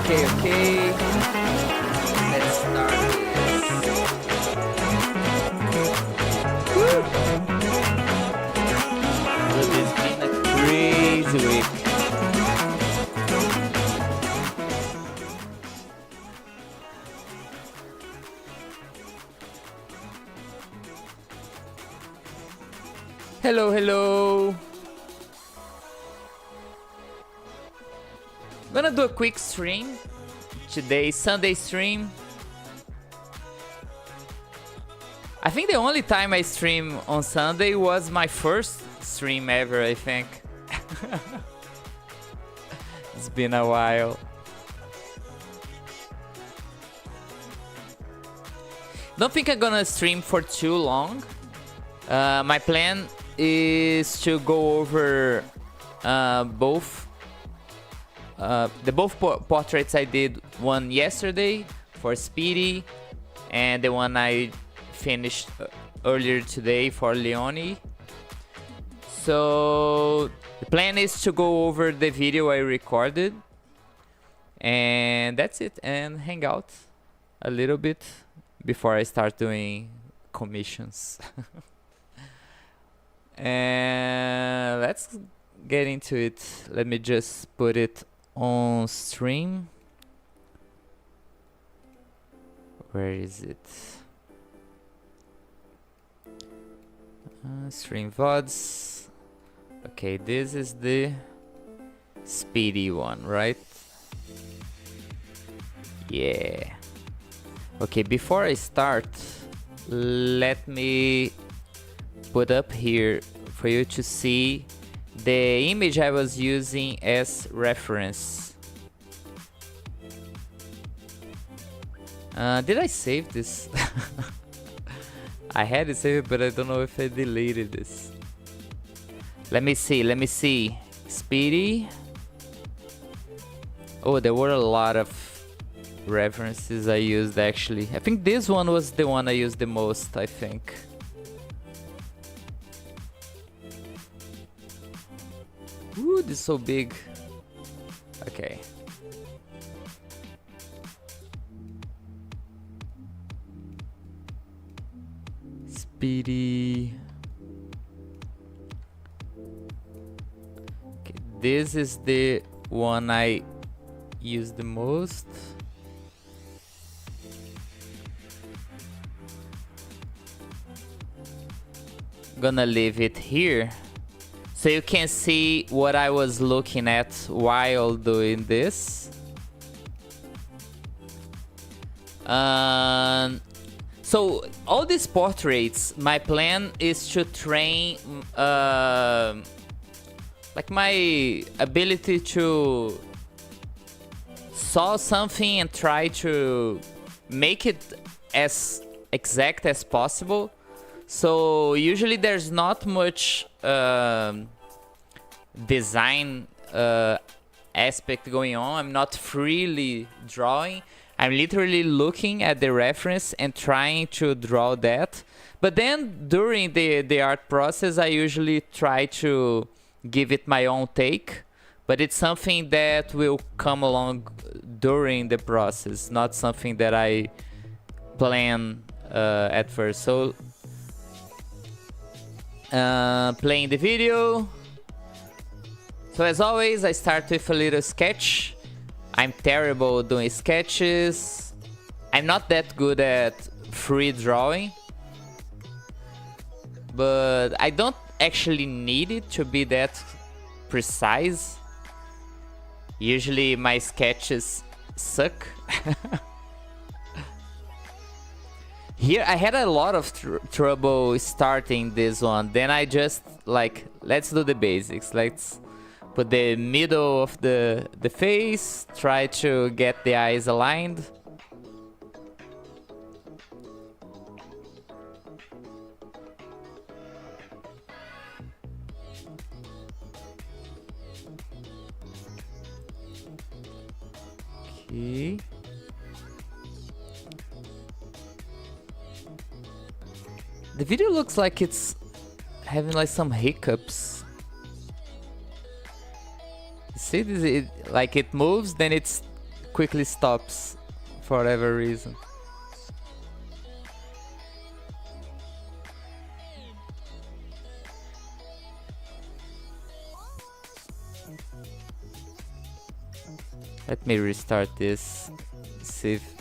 Okay. Let's start this. Woo! This has been a crazy week. Hello. Gonna do a quick stream. Today, Sunday stream. I think the only time I stream on Sunday was my first stream ever, I think. It's been a while. Don't think I'm gonna stream for too long. My plan is to go over both portraits I did, one yesterday for Speedy and the one I finished earlier today for Leone. So the plan is to go over the video I recorded, and that's it, and hang out a little bit before I start doing commissions. And let's get into it. Let me just put it on stream. Where is it? Stream VODs. Okay, this is the Speedy one, right? Yeah. Okay, before I start, let me put up here for you to see the image I was using as reference. Did I save this? I had it saved, but I don't know if I deleted this. Let me see. Speedy. Oh, there were a lot of references I used actually. I think this one was the one I used the most, I think. Ooh, this is so big. Okay. Speedy. Okay, this is the one I use the most. gonna leave it here so you can see what I was looking at while doing this. So all these portraits, my plan is to train like my ability to saw something and try to make it as exact as possible. So usually there's not much design aspect going on. I'm not freely drawing. I'm literally looking at the reference and trying to draw that. But then during the art process, I usually try to give it my own take. But it's something that will come along during the process, not something that I plan at first. So playing the video. So as always, I start with a little sketch. I'm terrible doing sketches. I'm not that good at free drawing, but I don't actually need it to be that precise. Usually my sketches suck. Here I had a lot of trouble starting this one. Then I just like, let's do the basics. Let's put the middle of the face, try to get the eyes aligned. Okay. The video looks like it's having like some hiccups. See this? Like it moves, then it quickly stops for whatever reason. Let me restart this. See if...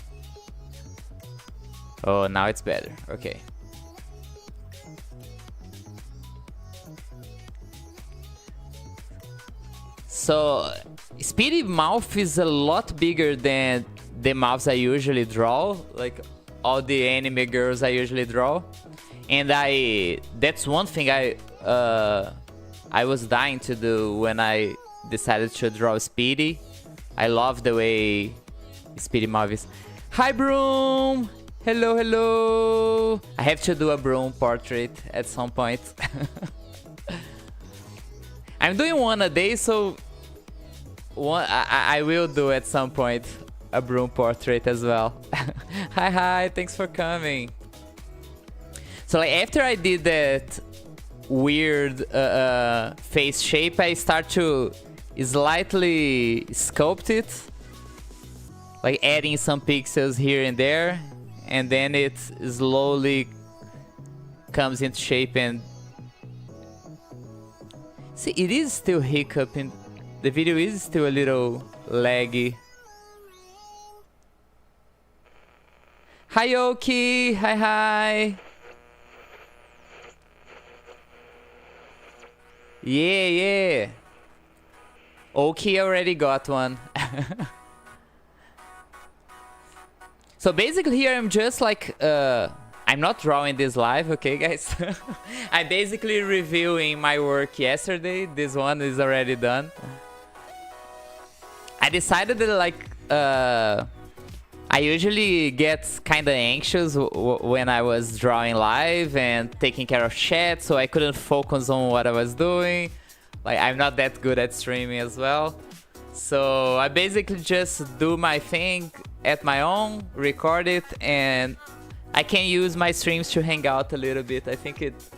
Oh, now it's better. Okay. So Speedy mouth is a lot bigger than the mouths I usually draw, like all the anime girls I usually draw. And that's one thing I was dying to do when I decided to draw Speedy. I love the way Speedy mouth is. Hi Broom! Hello, hello! I have to do a Broom portrait at some point. I'm doing one a day, so I will do at some point a Broom portrait as well. Hi, thanks for coming. So like after I did that weird face shape, I start to slightly sculpt it, like adding some pixels here and there, and then it slowly comes into shape. And see, it is still hiccuping. The video is still a little laggy. Hi Oki, hi. Yeah. Oki already got one. So basically here I'm just like, I'm not drawing this live, okay guys? I'm basically reviewing my work yesterday. This one is already done. I decided that like, I usually get kinda anxious when I was drawing live and taking care of chat, so I couldn't focus on what I was doing. Like, I'm not that good at streaming as well. So I basically just do my thing at my own, record it, and I can use my streams to hang out a little bit. I think it's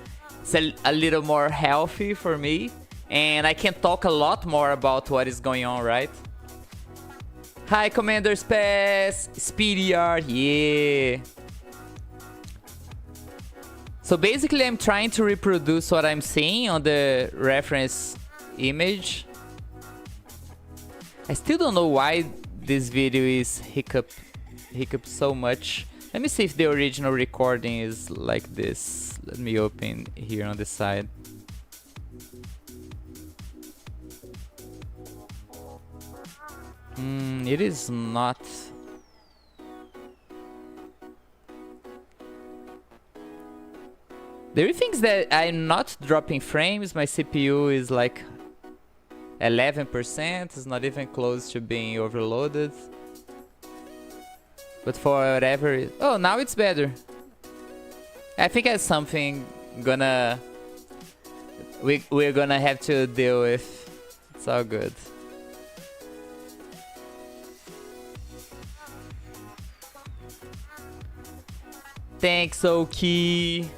a little more healthy for me, and I can talk a lot more about what is going on, right? Hi, Commander's Pass, Speedy Art, yeah. So basically, I'm trying to reproduce what I'm seeing on the reference image. I still don't know why this video is hiccup so much. Let me see if the original recording is like this. Let me open here on the side. It is not. There are things that I'm not dropping frames. My CPU is like 11%. It's not even close to being overloaded. But for whatever... Oh, now it's better. I think that's something we're gonna have to deal with. It's all good. Thanks, Oki.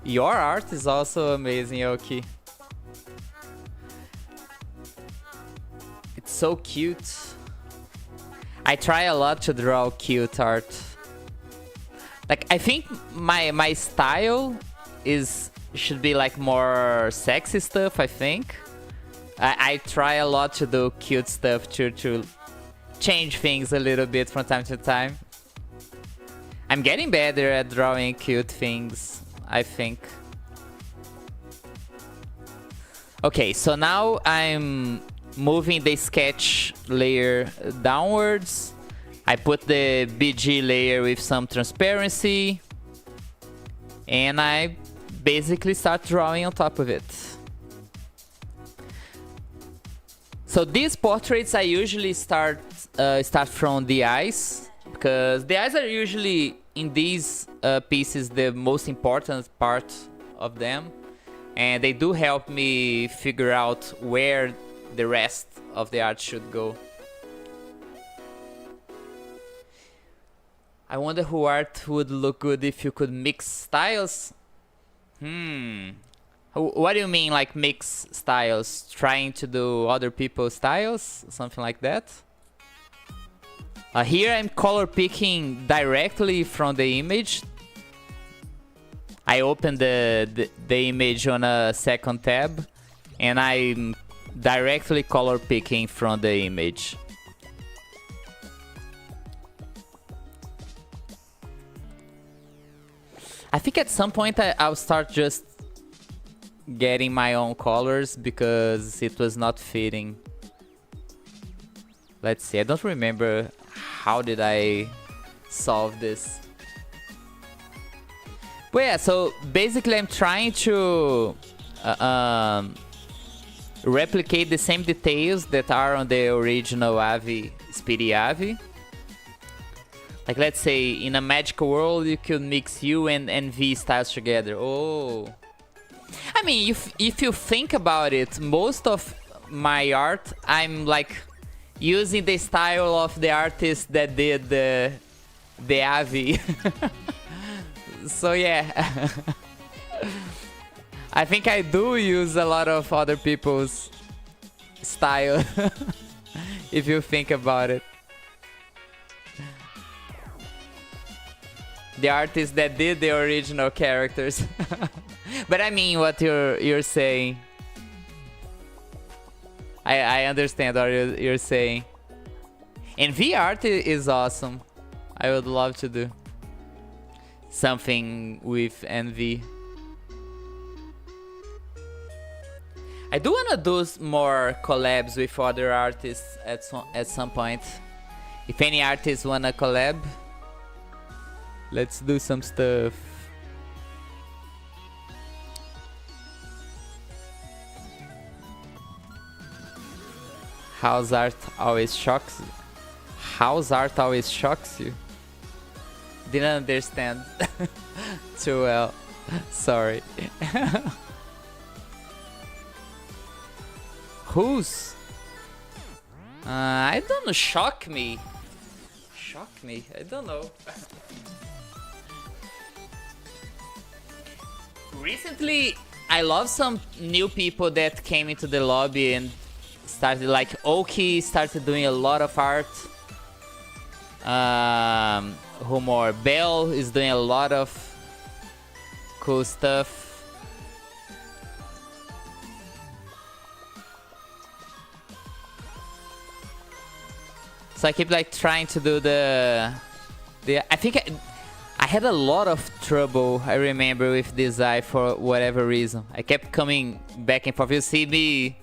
Your art is also amazing, Oki. It's so cute. I try a lot to draw cute art. Like, I think my style should be like more sexy stuff, I think. I try a lot to do cute stuff to change things a little bit from time to time. I'm getting better at drawing cute things, I think. Okay, so now I'm moving the sketch layer downwards. I put the BG layer with some transparency. And I basically start drawing on top of it. So these portraits I usually start from the eyes. Because the eyes are usually, in these pieces, the most important part of them. And they do help me figure out where the rest of the art should go. I wonder who art would look good if you could mix styles. What do you mean, like mix styles? Trying to do other people's styles? Something like that? Here I'm color picking directly from the image. I open the image on a second tab and I'm directly color picking from the image. I think at some point I'll start just getting my own colors because it was not fitting. Let's see, I don't remember how did I solve this. But yeah, so basically I'm trying to replicate the same details that are on the original Avi, Speedy Avi. Like, let's say in a magical world you could mix U and V styles together. Oh, I mean, if you think about it, most of my art I'm like using the style of the artist that did the Avi. So yeah, I think I do use a lot of other people's style. If you think about it. The artist that did the original characters. But I mean what you're saying. I understand what you're saying. And V art is awesome. I would love to do something with NV. I do wanna do more collabs with other artists at some point. If any artists wanna collab, let's do some stuff. House art always shocks you. House art always shocks you. Didn't understand too well. Sorry. Whose? I don't know. Shock me. Shock me. I don't know. Recently, I love some new people that came into the lobby and started, like Oki started doing a lot of art. Who more? Bell is doing a lot of cool stuff. So I keep like trying to do the I think I had a lot of trouble, I remember, with this eye for whatever reason. I kept coming back and forth. You see me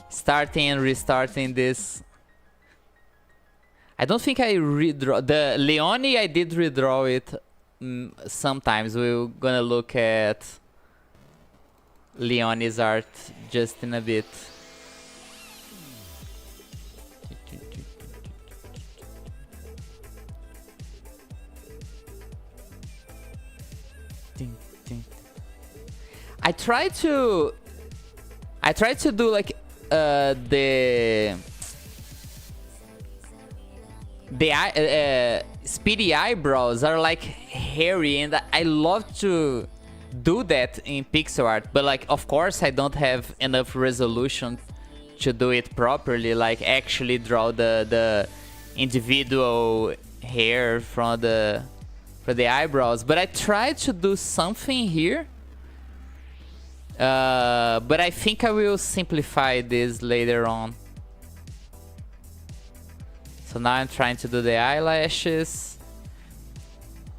starting and restarting this. I don't think I redraw the Leone. I did redraw it sometimes. We're gonna look at Leone's art just in a bit. I tried to do like the speedy eyebrows are like hairy, and I love to do that in pixel art, but like of course I don't have enough resolution to do it properly, like actually draw the individual hair from the eyebrows. But I tried to do something here, but I think I will simplify this later on. So now I'm trying to do the eyelashes.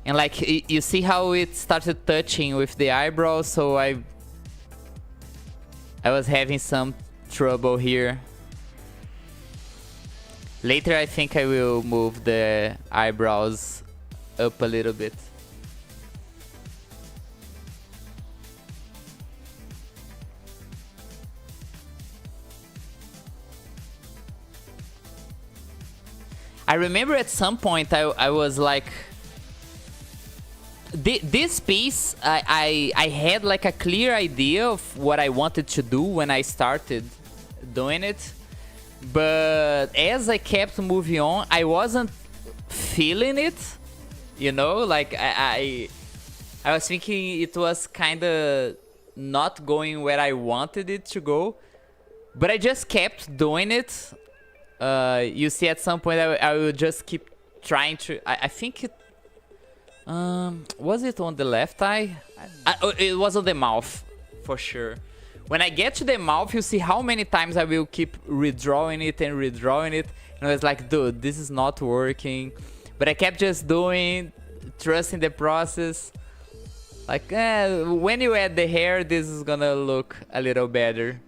And like, you see how it started touching with the eyebrows, so I was having some trouble here. Later I think I will move the eyebrows up a little bit. I remember at some point I was like, this piece, I had like a clear idea of what I wanted to do when I started doing it, but as I kept moving on, I wasn't feeling it, you know, like I was thinking it was kind of not going where I wanted it to go, but I just kept doing it. You see, at some point I will just keep trying to. I think it was it on the left eye? It was on the mouth for sure. When I get to the mouth, you see how many times I will keep redrawing it and redrawing it, and I was like, dude, this is not working. But I kept just doing, trusting the process. Like, when you add the hair, this is gonna look a little better.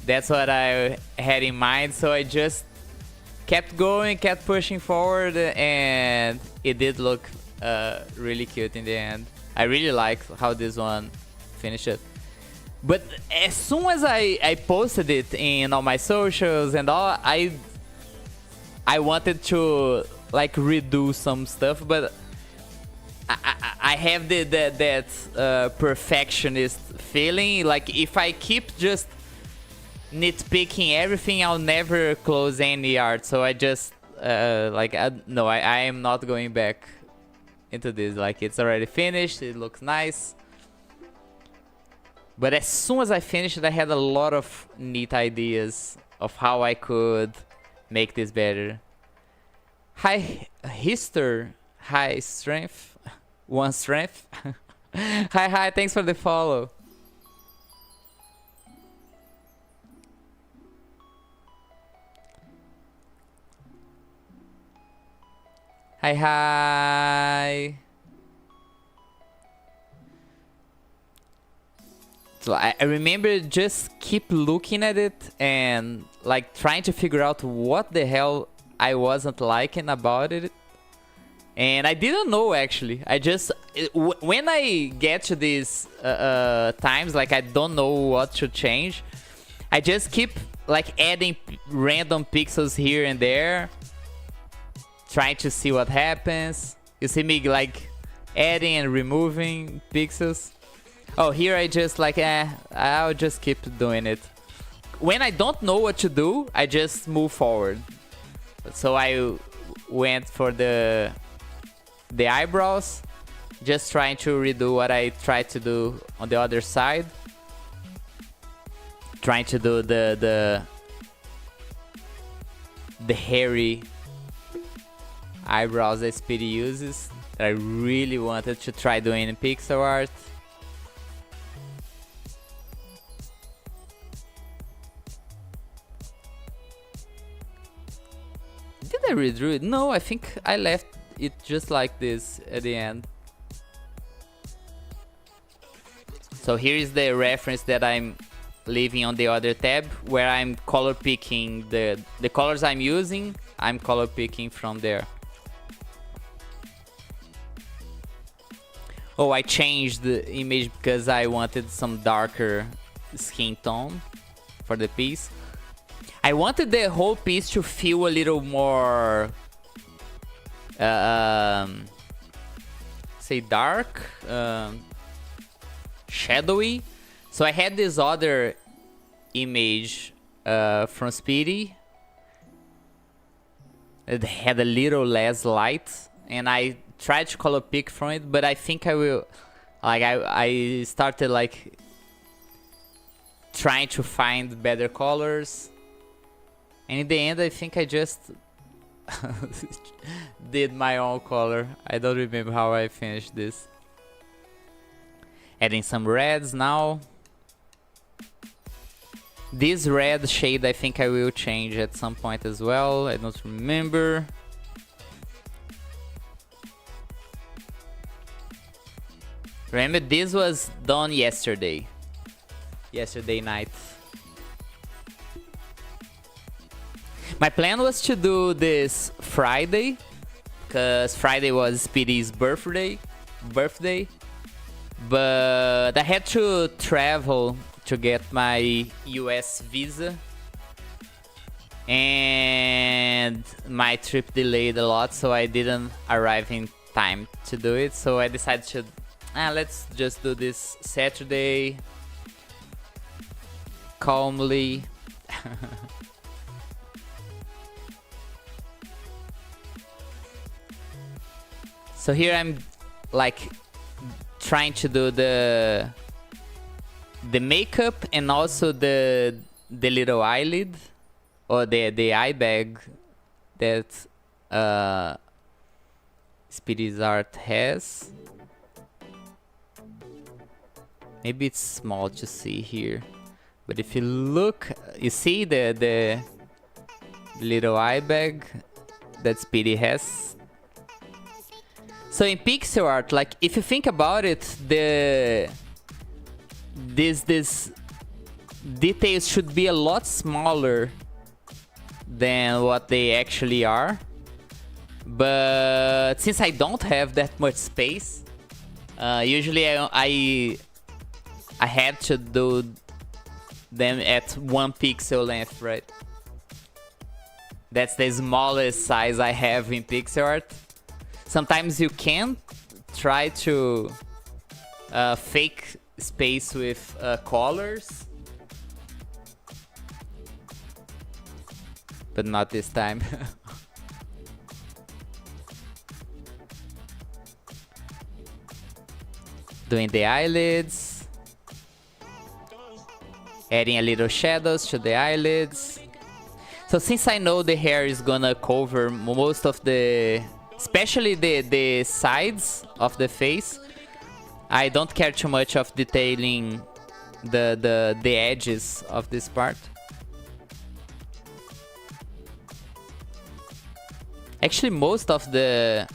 That's what I had in mind, so I just kept going, kept pushing forward, and it did look really cute in the end. I really liked how this one finished it. But as soon as I posted it in all my socials and all, I wanted to like redo some stuff, but I have that perfectionist feeling. Like if I keep just nitpicking everything, I'll never close any art. So I just no, I am not going back into this. Like, it's already finished, it looks nice, but as soon as I finished it, I had a lot of neat ideas of how I could make this better. Hi Hister, hi Strength, one Strength. Hi, thanks for the follow. Hi. So I remember just keep looking at it and like trying to figure out what the hell I wasn't liking about it. And I didn't know, actually. I just, when I get to these times, like I don't know what to change, I just keep like adding random pixels here and there, trying to see what happens. You see me like adding and removing pixels. Oh, here I just like, I'll just keep doing it. When I don't know what to do, I just move forward. So I went for the eyebrows, just trying to redo what I tried to do on the other side. Trying to do the hairy eyebrows that Speedy uses, that I really wanted to try doing in pixel art. Did I redrew it. No, I think I left it just like this at the end. So here is the reference that I'm leaving on the other tab, where I'm color picking the colors I'm using. I'm color picking from there. Oh, I changed the image because I wanted some darker skin tone for the piece. I wanted the whole piece to feel a little more say dark, shadowy. So I had this other image from Speedy. It had a little less light, and I tried to color pick from it, but I think I will, like, I started like trying to find better colors, and in the end I think I just did my own color. I don't remember how I finished this. Adding some reds now. This red shade I think I will change at some point as well. I don't remember. Remember, this was done yesterday night. My plan was to do this Friday, because Friday was Speedy's birthday, but I had to travel to get my US visa, and my trip delayed a lot, so I didn't arrive in time to do it. So I decided to let's just do this Saturday calmly. So here I'm like trying to do the makeup and also the little eyelid, or the eye bag that Speedy's art has. Maybe it's small to see here, but if you look, you see the little eye bag that Speedy has. So in pixel art, like, if you think about it, this details should be a lot smaller than what they actually are. But since I don't have that much space, usually I had to do them at 1 pixel length, right? That's the smallest size I have in pixel art. Sometimes you can try to fake space with colors, but not this time. Doing the eyelids, adding a little shadows to the eyelids. So since I know the hair is gonna cover most of the, especially the sides of the face, I don't care too much of detailing the edges of this part. Actually, most of the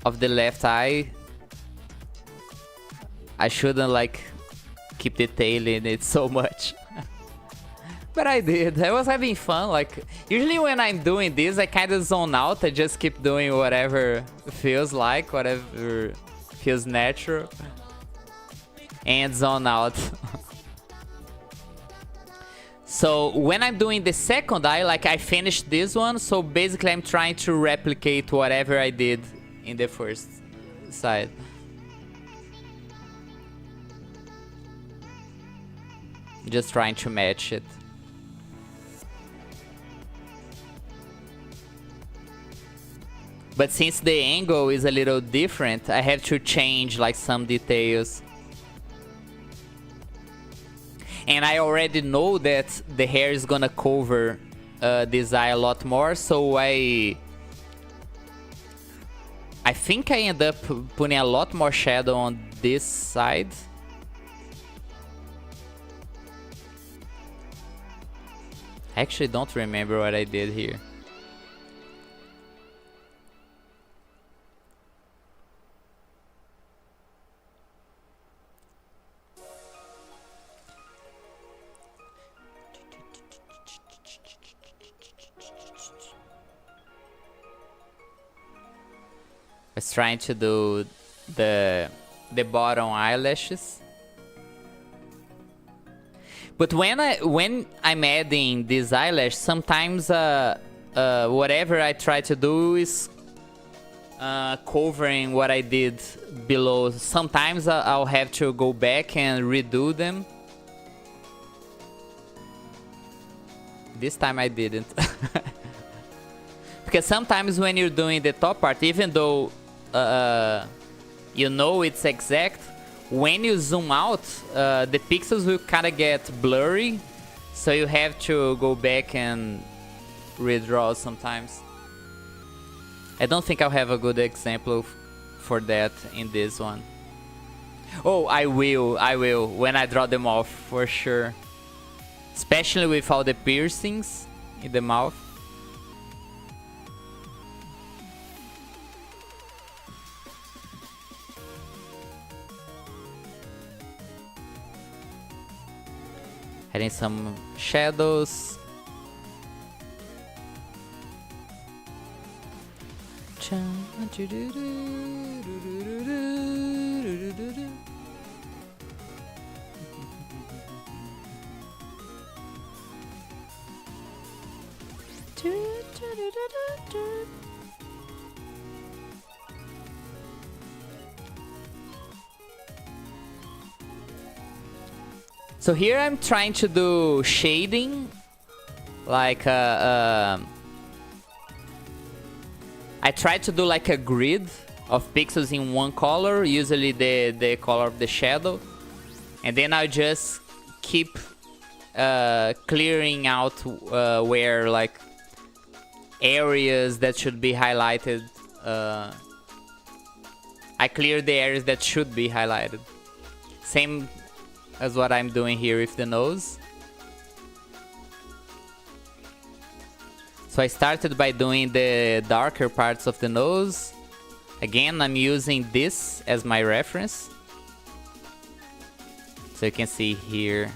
left eye, I shouldn't like keep detailing it so much. But I did. I was having fun. Like, usually when I'm doing this, I kind of zone out. I just keep doing whatever feels like, whatever feels natural, and zone out. So when I'm doing the second eye, like, I finished this one, so basically I'm trying to replicate whatever I did in the first side. Just trying to match it. But since the angle is a little different, I have to change like some details. And I already know that the hair is gonna cover this eye a lot more, so I think I end up putting a lot more shadow on this side. I actually don't remember what I did here. was trying to do the bottom eyelashes. But when I'm adding this eyelash, sometimes whatever I try to do is covering what I did below. Sometimes I'll have to go back and redo them. This time I didn't. Because sometimes when you're doing the top part, even though you know it's exact, when you zoom out, the pixels will kind of get blurry. So you have to go back and redraw sometimes. I don't think I'll have a good example for that in this one. Oh, I will, when I draw them off, for sure. Especially with all the piercings in the mouth. Adding some shadows. So here I'm trying to do shading, like I try to do like a grid of pixels in one color, usually the color of the shadow, and then I just keep clearing out where like areas that should be highlighted. I clear the areas that should be highlighted. Same as what I'm doing here with the nose. So I started by doing the darker parts of the nose. Again, I'm using this as my reference. So you can see here.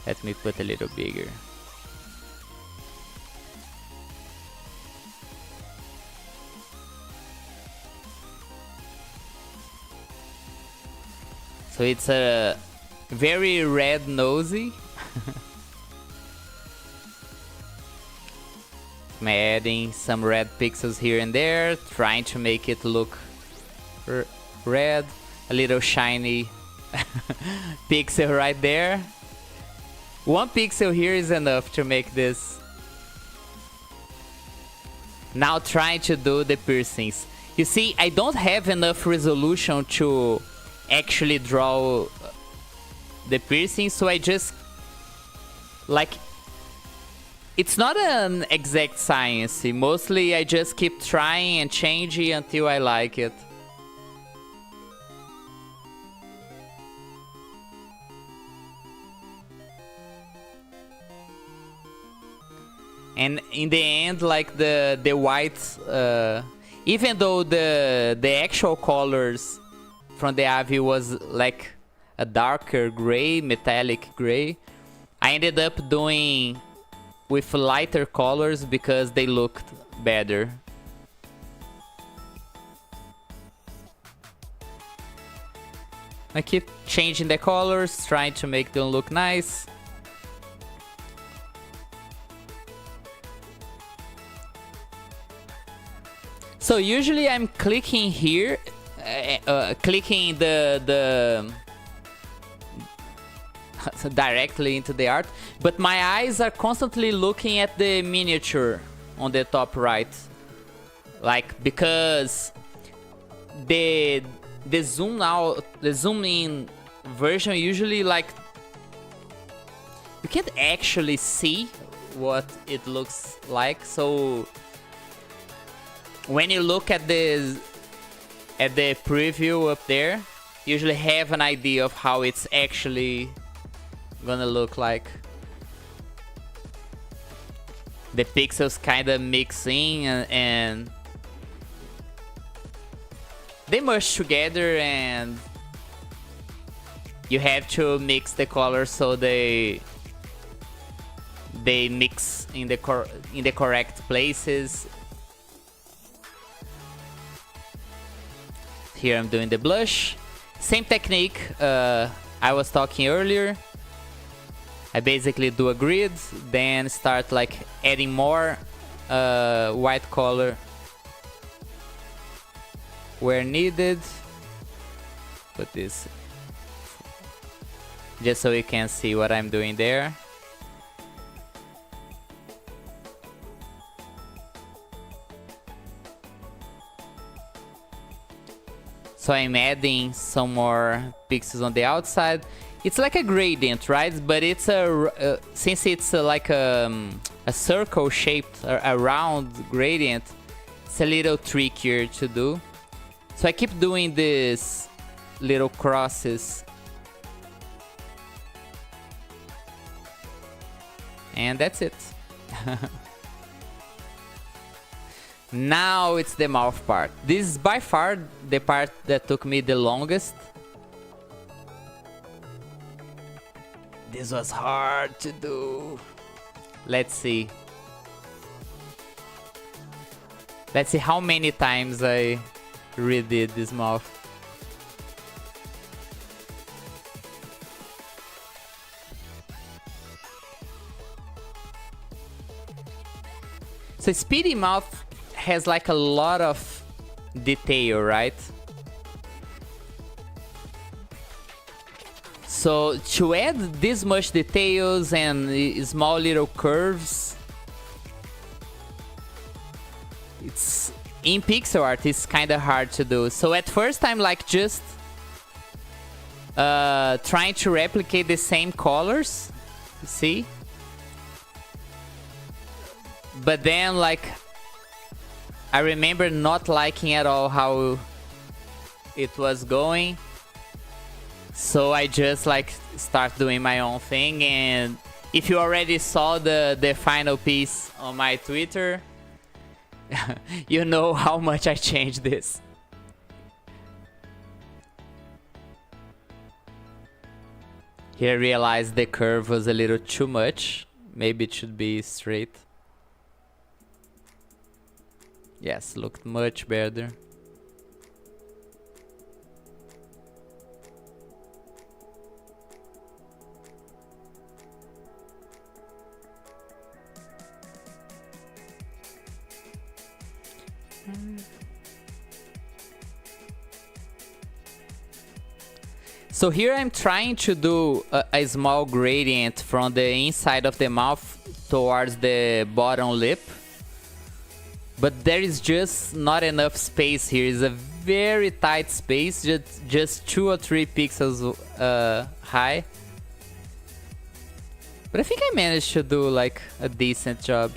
Let me put a little bigger. So it's a very red nosy. I'm adding some red pixels here and there, trying to make it look red. A little shiny pixel right there. One pixel here is enough to make this. Now trying to do the piercings. You see, I don't have enough resolution to actually draw the piercings, so I just like, it's not an exact science. Mostly I just keep trying and changing until I like it. And in the end, like the white, even though the actual colors from the Avi was like a darker gray, metallic gray, I ended up doing with lighter colors because they looked better. I keep changing the colors, trying to make them look nice. So usually I'm clicking here, clicking the directly into the art, but my eyes are constantly looking at the miniature on the top right, like, because the zoom out, the zoom in version usually, like, you can't actually see what it looks like. So when you look at the preview up there, you usually have an idea of how it's actually gonna look like. The pixels kind of mix in and they merge together, and you have to mix the colors so they they mix in the correct places. Here I'm doing the blush. Same technique I was talking earlier. I basically do a grid, then start like adding more white color where needed. Put this just so you can see what I'm doing there. So I'm adding some more pixels on the outside. It's like a gradient, right? But it's since it's like a circle shaped, a round gradient, it's a little trickier to do. So I keep doing these little crosses. And that's it. Now it's the mouth part. This is by far the part that took me the longest. This was hard to do. Let's see. Let's see how many times I redid this mouth. So Speedy Mouth has like a lot of detail, right? So to add this much details and small little curves, it's in pixel art, it's kind of hard to do. So at first I'm like just trying to replicate the same colors, see? But then like I remember not liking at all how it was going. So I just like start doing my own thing. And if you already saw the final piece on my Twitter, you know how much I changed this. Here I realized the curve was a little too much. Maybe it should be straight. Yes, looked much better. So here I'm trying to do a small gradient from the inside of the mouth towards the bottom lip. But there is just not enough space here. It's a very tight space, just 2 or 3 pixels high. But I think I managed to do like a decent job.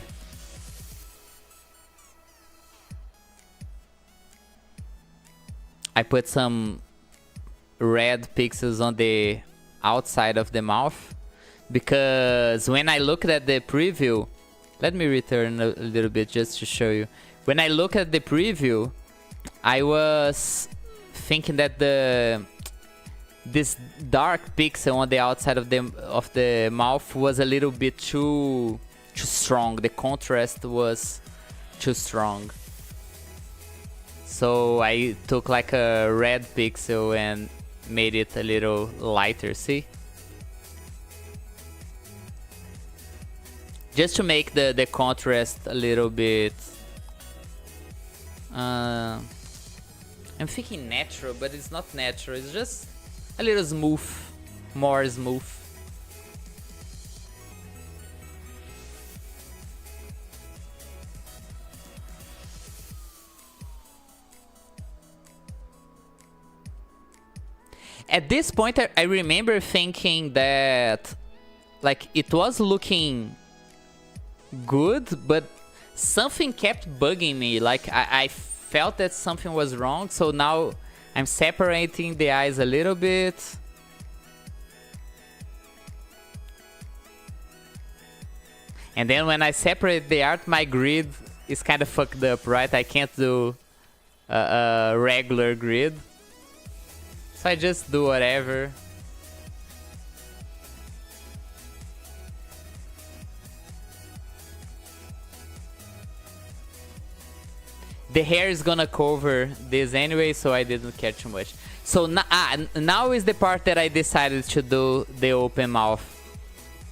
I put some red pixels on the outside of the mouth because when I looked at the preview, let me return a little bit just to show you. When I look at the preview, I was thinking that this dark pixel on the outside of the mouth was a little bit too strong. The contrast was too strong. So I took like a red pixel and made it a little lighter, see? Just to make the contrast a little bit... I'm thinking natural, but it's not natural. It's just a little smooth, more smooth. At this point, I remember thinking that like it was looking good, but something kept bugging me. Like I felt that something was wrong, so now I'm separating the eyes a little bit. And then when I separate the art, my grid is kind of fucked up, right? I can't do a regular grid. So I just do whatever. the hair is gonna cover this anyway, so I didn't care too much. So now is the part that I decided to do the open mouth,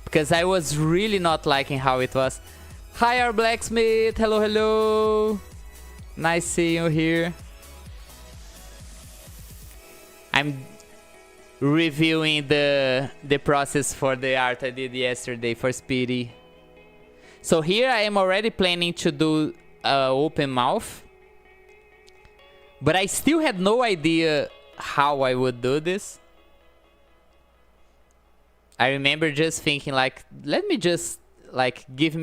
because I was really not liking how it was. Hi, our blacksmith. Hello, hello. Nice seeing you here. I'm reviewing the process for the art I did yesterday for Speedy. So here I am already planning to do open mouth, but I still had no idea how I would do this. I remember just thinking like, let me just like give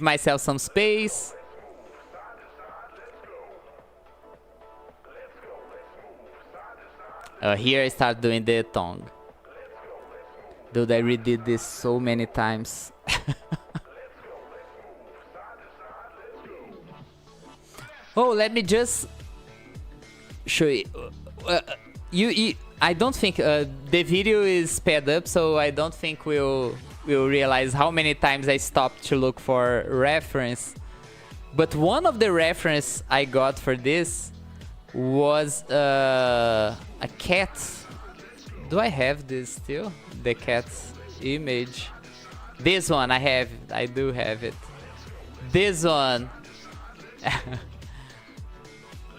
myself some space. Here I start doing the tongue. Dude, I redid this so many times. Oh, let me just show you. I don't think the video is sped up, so I don't think we'll realize how many times I stopped to look for reference. But one of the reference I got for this was a cat. Do I have this still? The cat's image. This one I do have it. This one.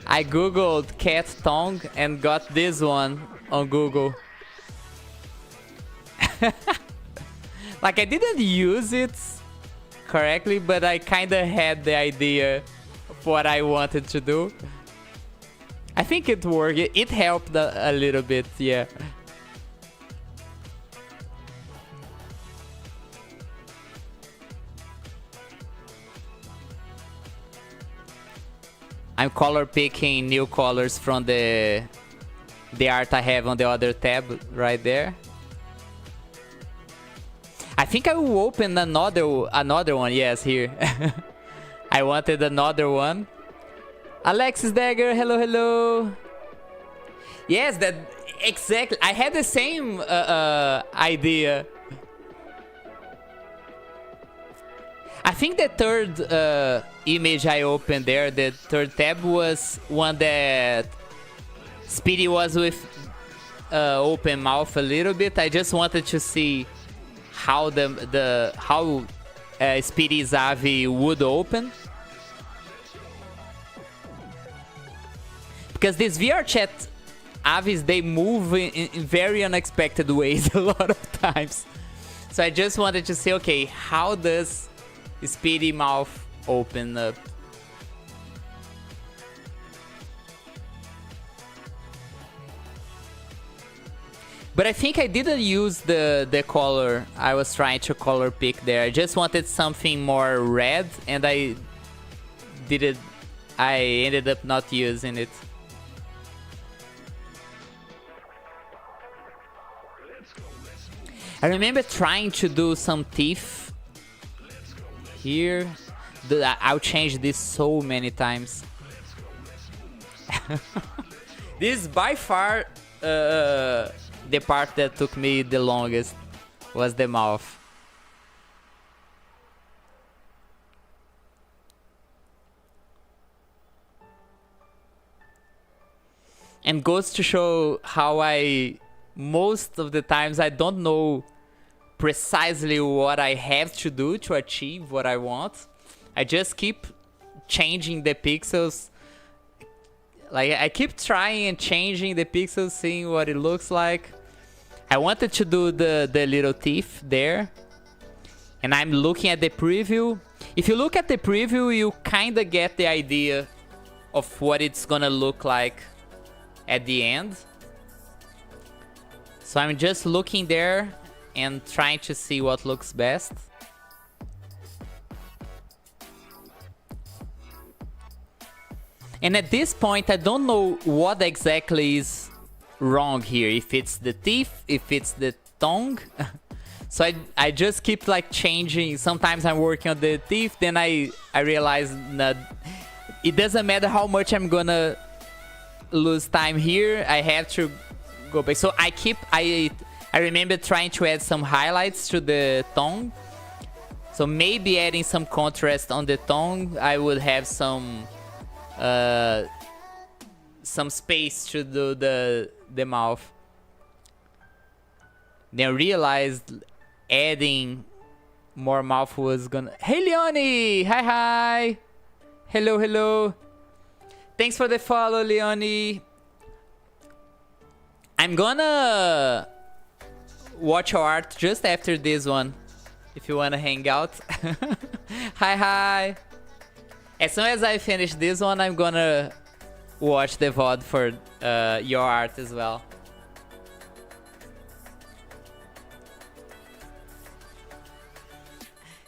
I googled cat tongue and got this one on Google. Like I didn't use it correctly, but I kinda had the idea of what I wanted to do. I think it worked. It helped a little bit, yeah. I'm color picking new colors from the art I have on the other tab right there. I think I will open another one. Yes, here. I wanted another one. Alexis Dagger, hello, hello. Yes, that exactly. I had the same idea. I think the third image I opened there, the third tab, was one that Speedy was with open mouth a little bit. I just wanted to see how Speedy's Avi would open. Because these VRChat Avis, they move in very unexpected ways a lot of times. So I just wanted to say, okay, how does Speedy mouth open up? But I think I didn't use the color I was trying to color pick there. I just wanted something more red, and I ended up not using it. I remember trying to do some teeth here. I'll change this so many times. This is by far the part that took me the longest, was the mouth. And goes to show how most of the times I don't know precisely what I have to do to achieve what I want. I just keep changing the pixels. Like, I keep trying and changing the pixels, seeing what it looks like. I wanted to do the little teeth there. And I'm looking at the preview. If you look at the preview, you kinda get the idea of what it's gonna look like at the end. So I'm just looking there and trying to see what looks best. And at this point, I don't know what exactly is wrong here. If it's the teeth, if it's the tongue. So I just keep like changing. Sometimes I'm working on the teeth, then I realize that it doesn't matter how much I'm gonna lose time here. I have to go back. So I remember trying to add some highlights to the tongue. So maybe adding some contrast on the tongue, I would have some space to do the mouth. Then realized adding more mouth was gonna... Hey Leonie! Hi! Hello. Thanks for the follow, Leonie. I'm gonna watch your art just after this one, if you wanna hang out. Hi. As soon as I finish this one, I'm gonna watch the VOD for your art as well.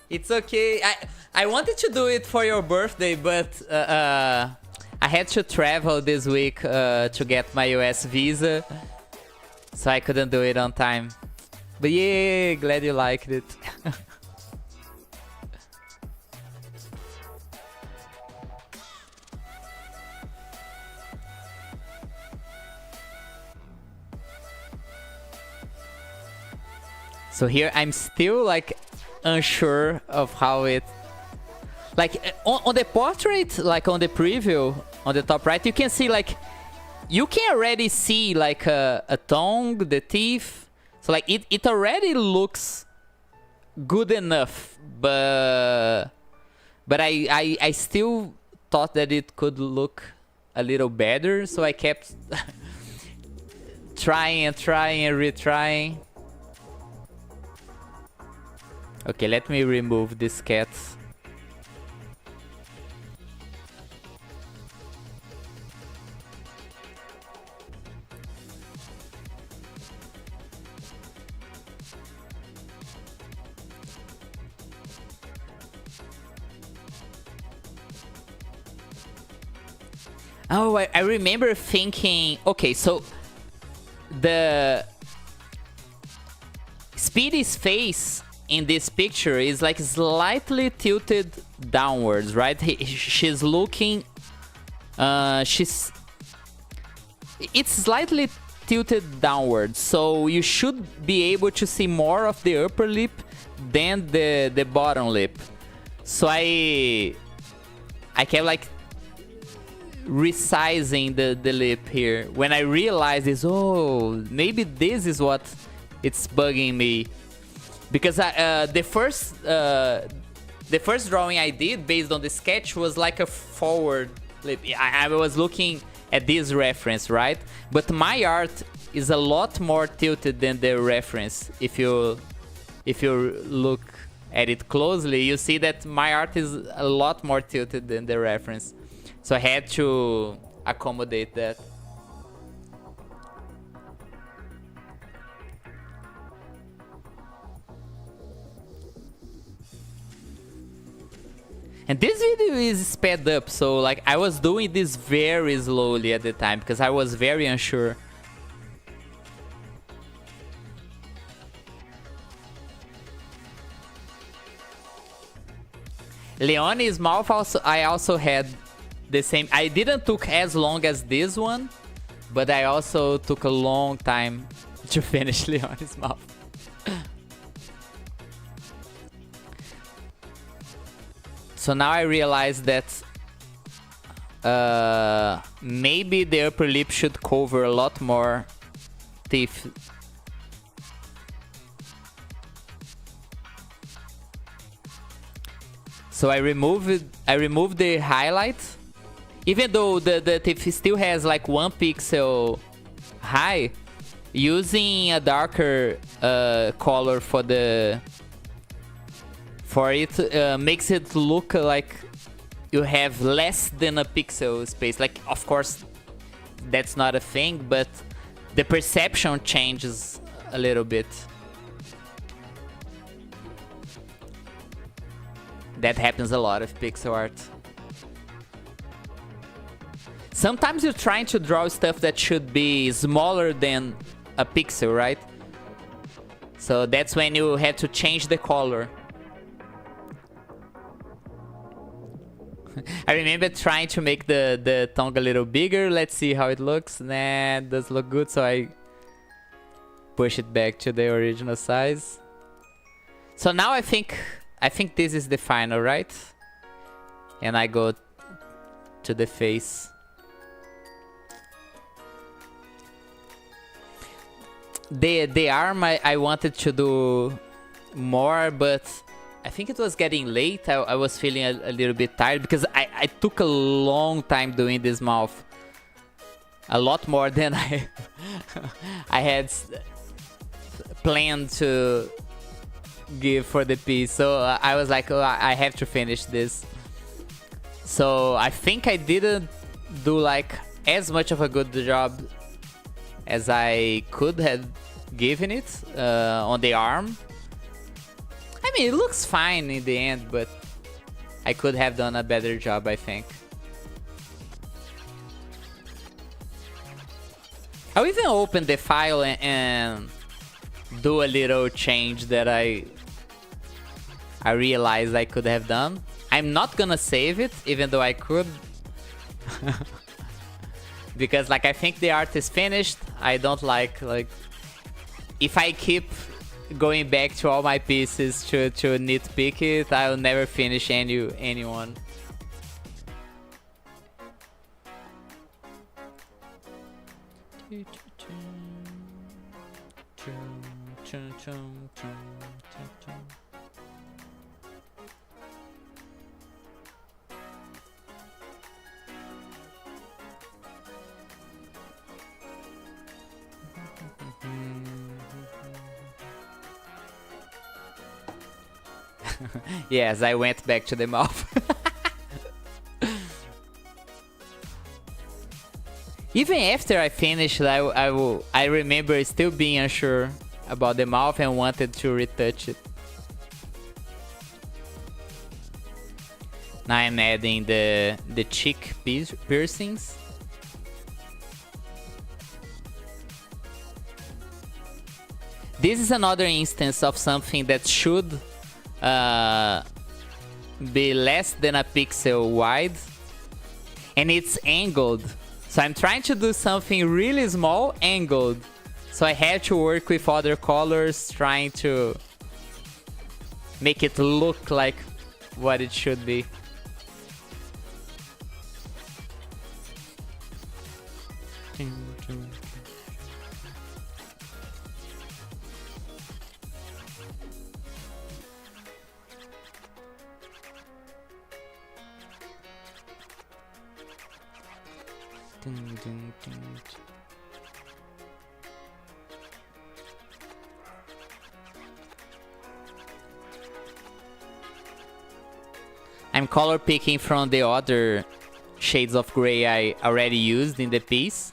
It's okay. I wanted to do it for your birthday, but I had to travel this week to get my US visa, so I couldn't do it on time. But yeah, glad you liked it. So here I'm still like unsure of how it, like on the portrait, like on the preview on the top right, you can see like you can already see like a tongue, the teeth. So like it already looks good enough, but I still thought that it could look a little better, so I kept trying and retrying. Okay, let me remove this cat. Oh, I remember thinking, okay, so the Speedy's face in this picture is like slightly tilted downwards, right? She's looking, it's slightly tilted downwards, so you should be able to see more of the upper lip than the bottom lip. So I kept like resizing the lip here when I realized is, oh, maybe this is what it's bugging me, because the first drawing I did based on the sketch was like a forward lip. I was looking at this reference, right? But my art is a lot more tilted than the reference. If you look at it closely, you see that my art is a lot more tilted than the reference. So I had to accommodate that. And this video is sped up, so like I was doing this very slowly at the time because I was very unsure. Leonie's mouth I also had the same. I didn't took as long as this one, but I also took a long time to finish Leonie's mouth. So now I realize that maybe the upper lip should cover a lot more teeth. So I removed the highlight, even though the teeth still has like 1 pixel high. Using a darker color for it makes it look like you have less than a pixel space. Like, of course, that's not a thing, but the perception changes a little bit. That happens a lot with pixel art. Sometimes you're trying to draw stuff that should be smaller than a pixel, right? So that's when you have to change the color. I remember trying to make the tongue a little bigger. Let's see how it looks. Nah, it does look good, so I push it back to the original size. So now I think I think this is the final, right? And I go to the face. The arm, I wanted to do more, but I think it was getting late. I was feeling a little bit tired because I took a long time doing this mouth. A lot more than I had planned to give for the piece. So I was like, oh, I have to finish this. So I think I didn't do like as much of a good job as I could have given it on the arm. I mean, it looks fine in the end, but I could have done a better job, I think. I'll even open the file and do a little change that I realized I could have done. I'm not gonna save it, even though I could. Because like I think the art is finished. I don't like if I keep going back to all my pieces to nitpick it, I'll never finish anyone. Yes, I went back to the mouth. Even after I finished, I remember still being unsure about the mouth and wanted to retouch it. Now I'm adding the cheek piercings. This is another instance of something that should be less than a pixel wide, and it's angled. So I'm trying to do something really small angled. So I have to work with other colors, trying to make it look like what it should be. I'm color picking from the other shades of gray I already used in the piece.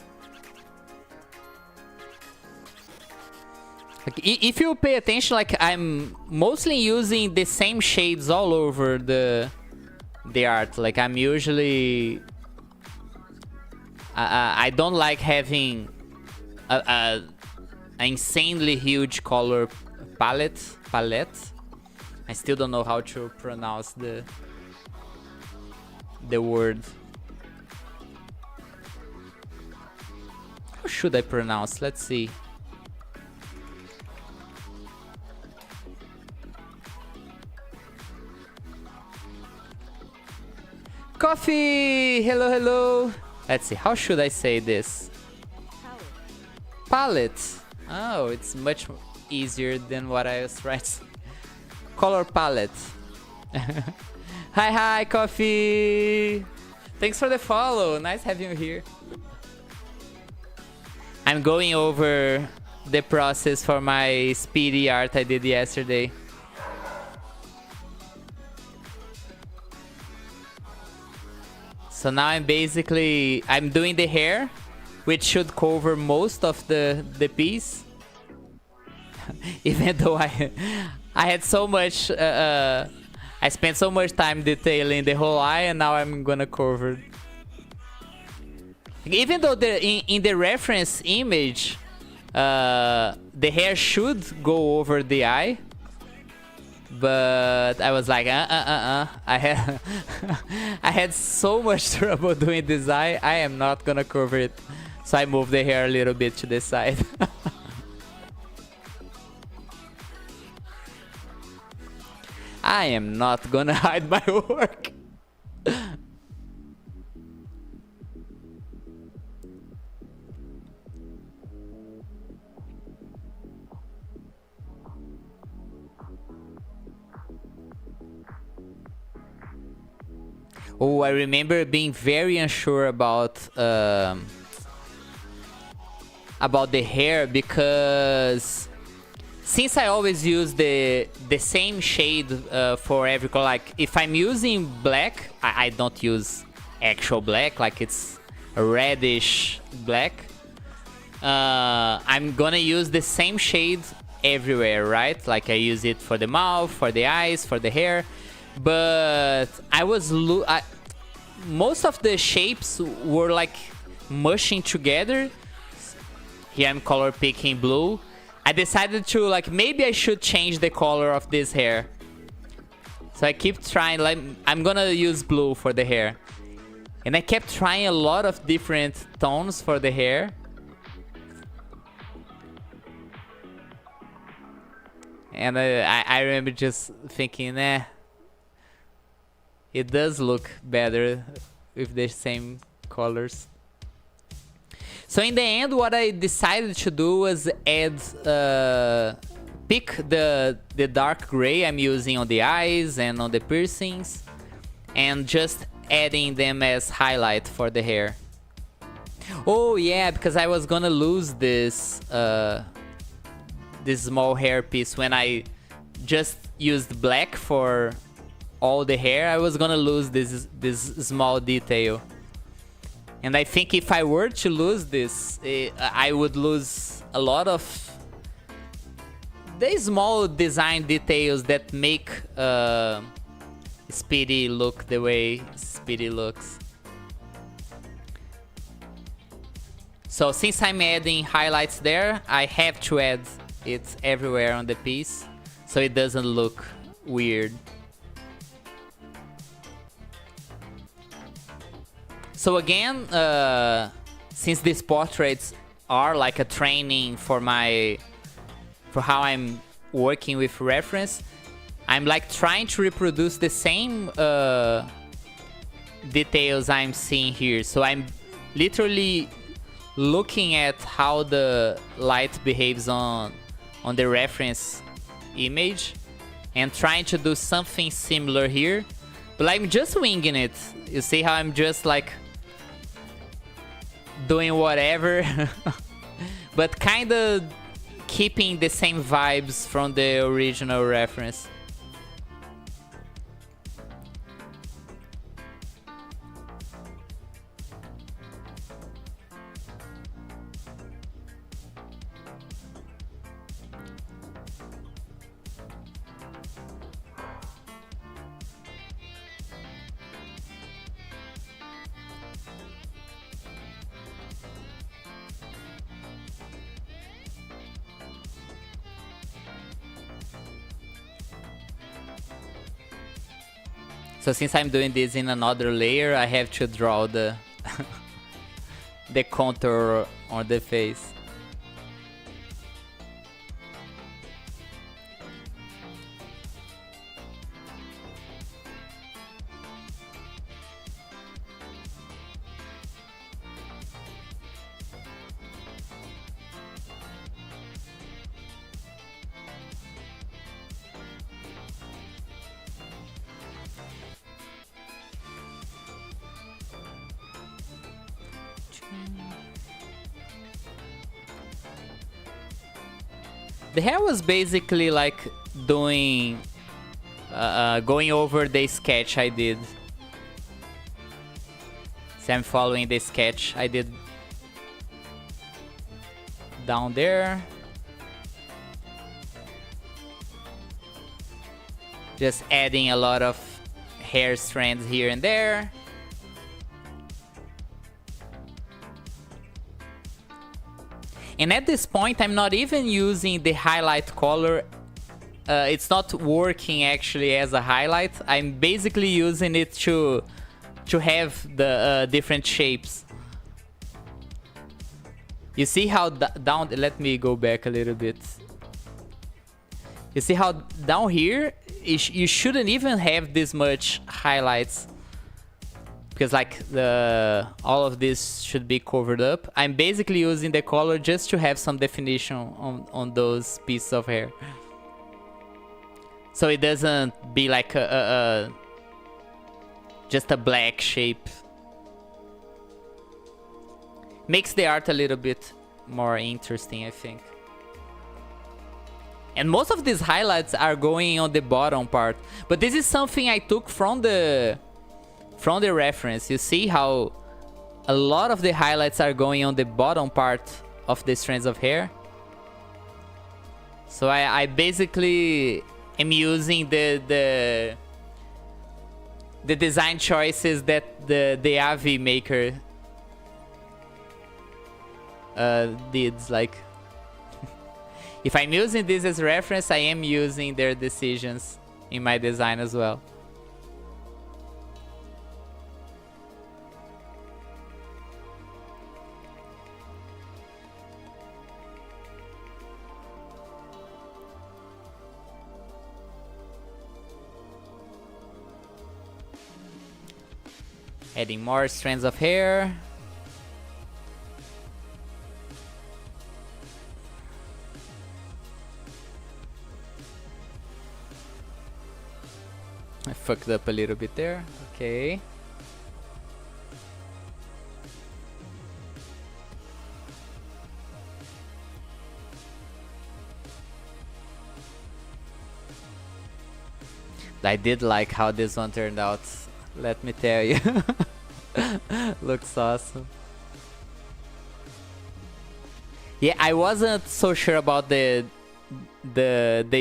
Like, if you pay attention, like I'm mostly using the same shades all over the art. Like I'm usually I don't like having an insanely huge color palette. I still don't know how to pronounce the word. How should I pronounce? Let's see. Coffee! Hello, hello. Let's see. How should I say this? Palette. Oh, it's much easier than what I was trying to say. Color palette. Hi, Coffee! Thanks for the follow. Nice having you here. I'm going over the process for my speedy art I did yesterday. So now I'm doing the hair, which should cover most of the piece. Even though I had so much, I spent so much time detailing the whole eye, and now I'm gonna cover. Even though in the reference image, the hair should go over the eye. But I was like, I had I had so much trouble doing this eye. I am not gonna cover it. So I moved the hair a little bit to the side. I am not gonna hide my work. Oh, I remember being very unsure about the hair, because since I always use the same shade for every color, like if I'm using black, I don't use actual black, like it's a reddish black. I'm gonna use the same shade everywhere, right? Like I use it for the mouth, for the eyes, for the hair. But most of the shapes were like mushing together. Here I'm color picking blue. I decided to, like, maybe I should change the color of this hair. So I keep trying, like, I'm gonna use blue for the hair. And I kept trying a lot of different tones for the hair. And I remember just thinking, it does look better with the same colors. So in the end, what I decided to do was add, pick the dark gray I'm using on the eyes and on the piercings, and just adding them as highlight for the hair. Oh yeah, because I was gonna lose this small hair piece when I just used black for all the hair. I was gonna lose this small detail. And I think if I were to lose this, I would lose a lot of the small design details that make Speedy look the way Speedy looks. So since I'm adding highlights there, I have to add it everywhere on the piece so it doesn't look weird. So again, since these portraits are like a training for how I'm working with reference, I'm like trying to reproduce the same details I'm seeing here. So I'm literally looking at how the light behaves on the reference image and trying to do something similar here. But I'm just winging it. You see how I'm just like doing whatever, but kind of keeping the same vibes from the original reference. So since I'm doing this in another layer, I have to draw the the contour on the face. The hair was basically like doing, going over the sketch I did. So I'm following the sketch I did down there. Just adding a lot of hair strands here and there. And at this point, I'm not even using the highlight color. It's not working actually as a highlight. I'm basically using it to have the different shapes. You see how down... Let me go back a little bit. You see how down here, you shouldn't even have this much highlights. Because like all of this should be covered up. I'm basically using the color just to have some definition on those pieces of hair. So it doesn't be like just a black shape. Makes the art a little bit more interesting, I think. And most of these highlights are going on the bottom part. But this is something I took from the reference. You see how a lot of the highlights are going on the bottom part of the strands of hair. So I basically am using the design choices that the Avi maker did. Like, if I'm using this as reference, I am using their decisions in my design as well. Adding more strands of hair. I fucked up a little bit there. Okay. I did like how this one turned out. Let me tell you. Looks awesome. Yeah, I wasn't so sure about the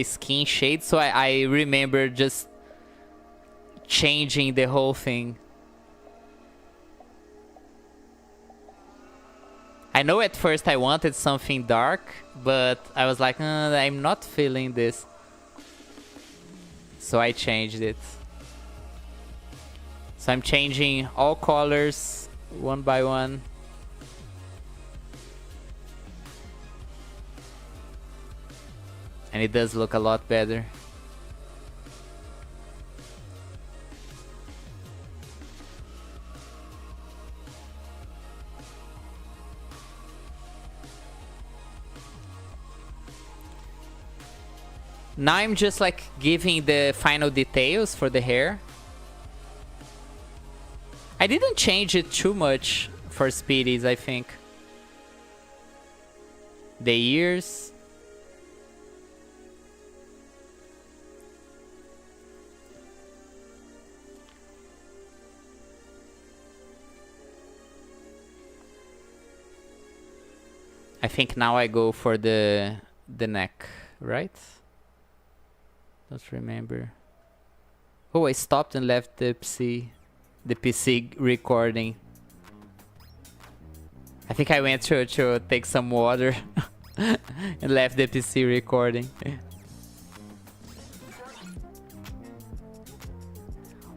skin shade, so I remember just changing the whole thing. I know at first I wanted something dark, but I was like, I'm not feeling this. So I changed it. So I'm changing all colors one by one. And it does look a lot better. Now I'm just like giving the final details for the hair. I didn't change it too much for Speedies, I think. The ears. I think now I go for the neck, right? Don't remember. Oh, I stopped and left the PC recording. I think I went to take some water and left the PC recording.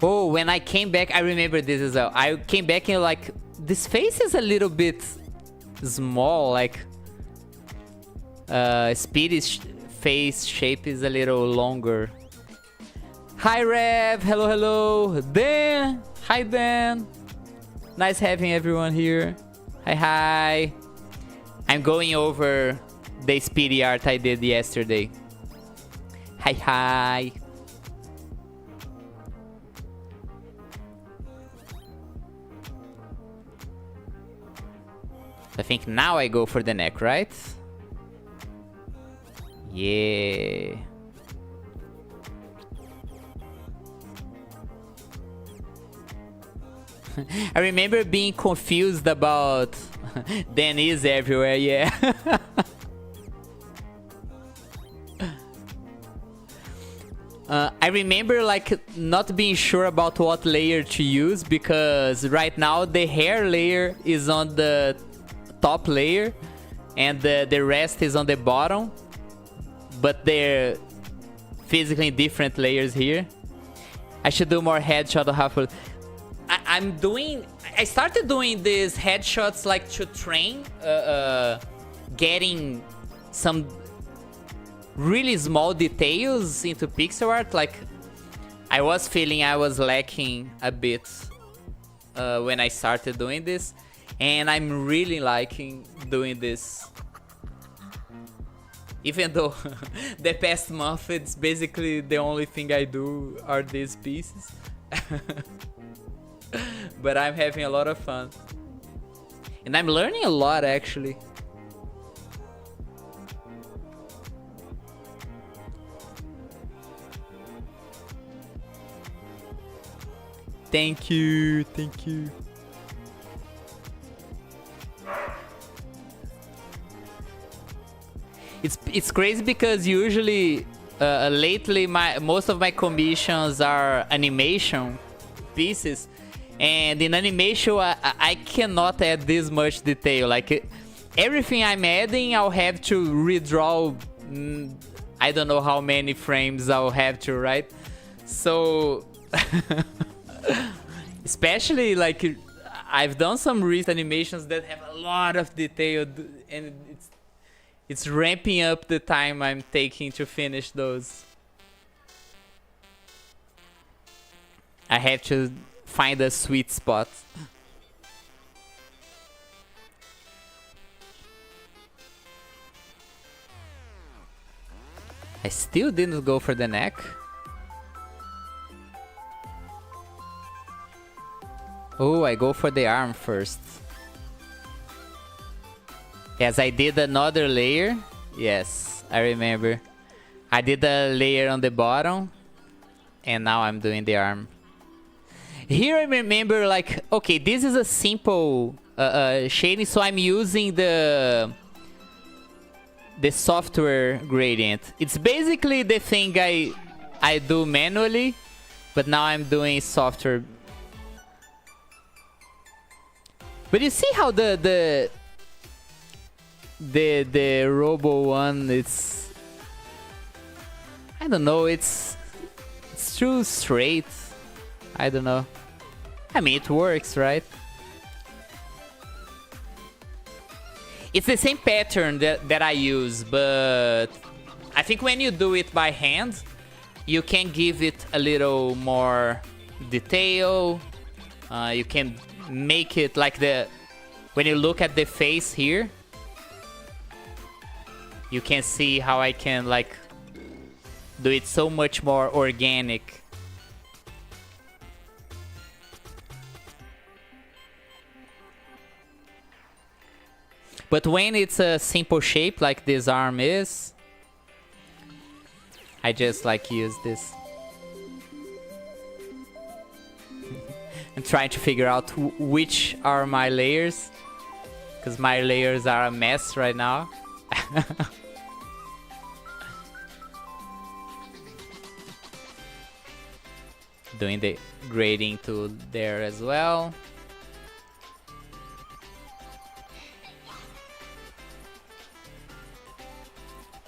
Oh, when I came back, I remember this as well. I came back and like, this face is a little bit small, like Speedy's face shape is a little longer. Hi Rev, hello, hello. Dan, hi Dan. Nice having everyone here. Hi, hi. I'm going over the Speedy art I did yesterday. Hi, hi. I think now I go for the neck, right? Yeah. I remember being confused about Denise everywhere, yeah. I remember like not being sure about what layer to use because right now the hair layer is on the top layer and the rest is on the bottom, but they're physically different layers here. I should do more headshot of half. I started doing these headshots like to train getting some really small details into pixel art. Like, I was feeling I was lacking a bit when I started doing this, and I'm really liking doing this. Even though the past month it's basically the only thing I do are these pieces. But I'm having a lot of fun. And I'm learning a lot, actually. Thank you, thank you. It's crazy because usually lately most of my commissions are animation pieces, and in animation I cannot add this much detail. Like everything I'm adding, I'll have to redraw. I don't know how many frames I'll have to, right? So especially like I've done some recent animations that have a lot of detail, and it's ramping up the time I'm taking to finish those. I have to find a sweet spot. I still didn't go for the neck. Oh, I go for the arm first. Yes, I did another layer. Yes, I remember. I did a layer on the bottom, and now I'm doing the arm. Here I remember, like, okay, this is a simple shading, so I'm using the software gradient. It's basically the thing I do manually, but now I'm doing software. But you see how the Robo one, it's, I don't know, it's too straight. I don't know. I mean, it works, right? It's the same pattern that I use, but I think when you do it by hand, you can give it a little more detail. You can make it like when you look at the face here, you can see how I can like do it so much more organic. But when it's a simple shape like this arm is, I just like use this. I'm trying to figure out which are my layers, because my layers are a mess right now. Doing the grading tool there as well.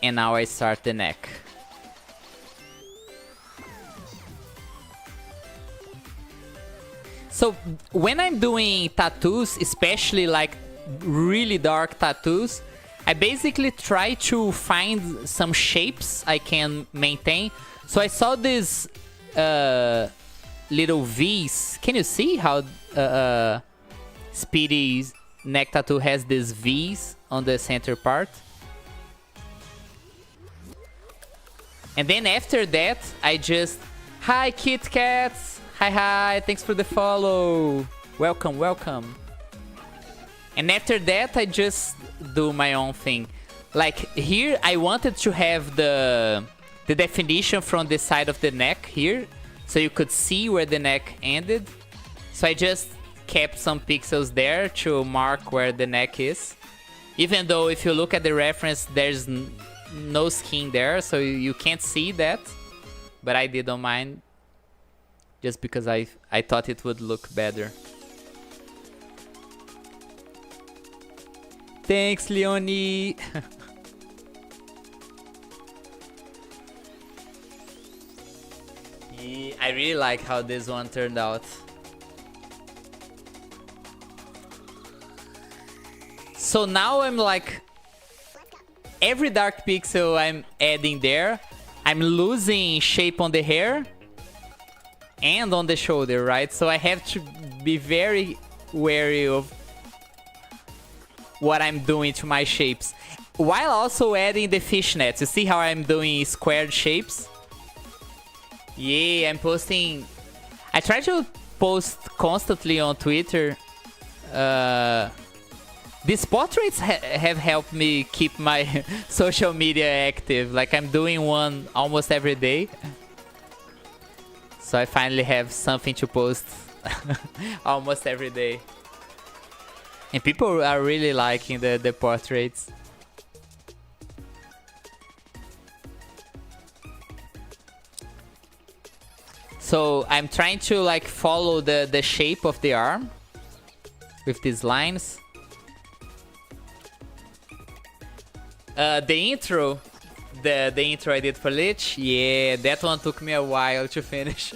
And now I start the neck. So when I'm doing tattoos, especially like really dark tattoos, I basically try to find some shapes I can maintain. So I saw these little V's. Can you see how Speedy's neck tattoo has these V's on the center part? And then after that, I just... Hi, Kit Kats! Hi, thanks for the follow! Welcome, welcome! And after that, I just do my own thing. Like, here, I wanted to have the definition from the side of the neck here, so you could see where the neck ended. So I just kept some pixels there to mark where the neck is. Even though if you look at the reference, there's no skin there, so you can't see that. But I did on mine, just because I thought it would look better. Thanks, Leonie! Yeah, I really like how this one turned out. So now I'm like every dark pixel I'm adding there, I'm losing shape on the hair and on the shoulder, right? So I have to be very wary of what I'm doing to my shapes, while also adding the fishnets. You see how I'm doing squared shapes? Yeah, I'm posting... I try to post constantly on Twitter. These portraits have helped me keep my social media active. Like, I'm doing one almost every day. So I finally have something to post almost every day. And people are really liking the portraits. So I'm trying to like follow the shape of the arm with these lines. The intro I did for Lich, yeah, that one took me a while to finish.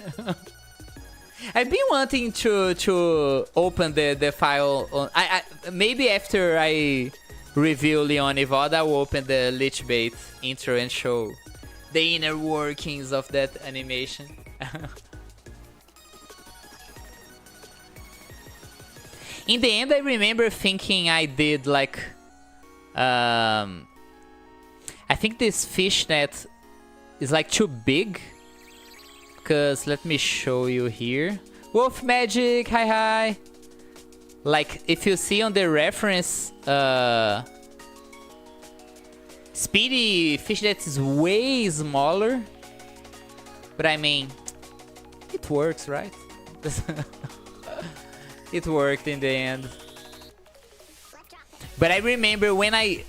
I've been wanting to open the file on. Maybe after I review Leon Evod, I will open the Lich Bait intro and show the inner workings of that animation. In the end, I remember thinking I did like I think this fishnet is like too big. Because let me show you here. Wolf Magic, hi. Like, if you see on the reference, Speedy fishnet is way smaller. But I mean, it works, right? It worked in the end. But I remember when I,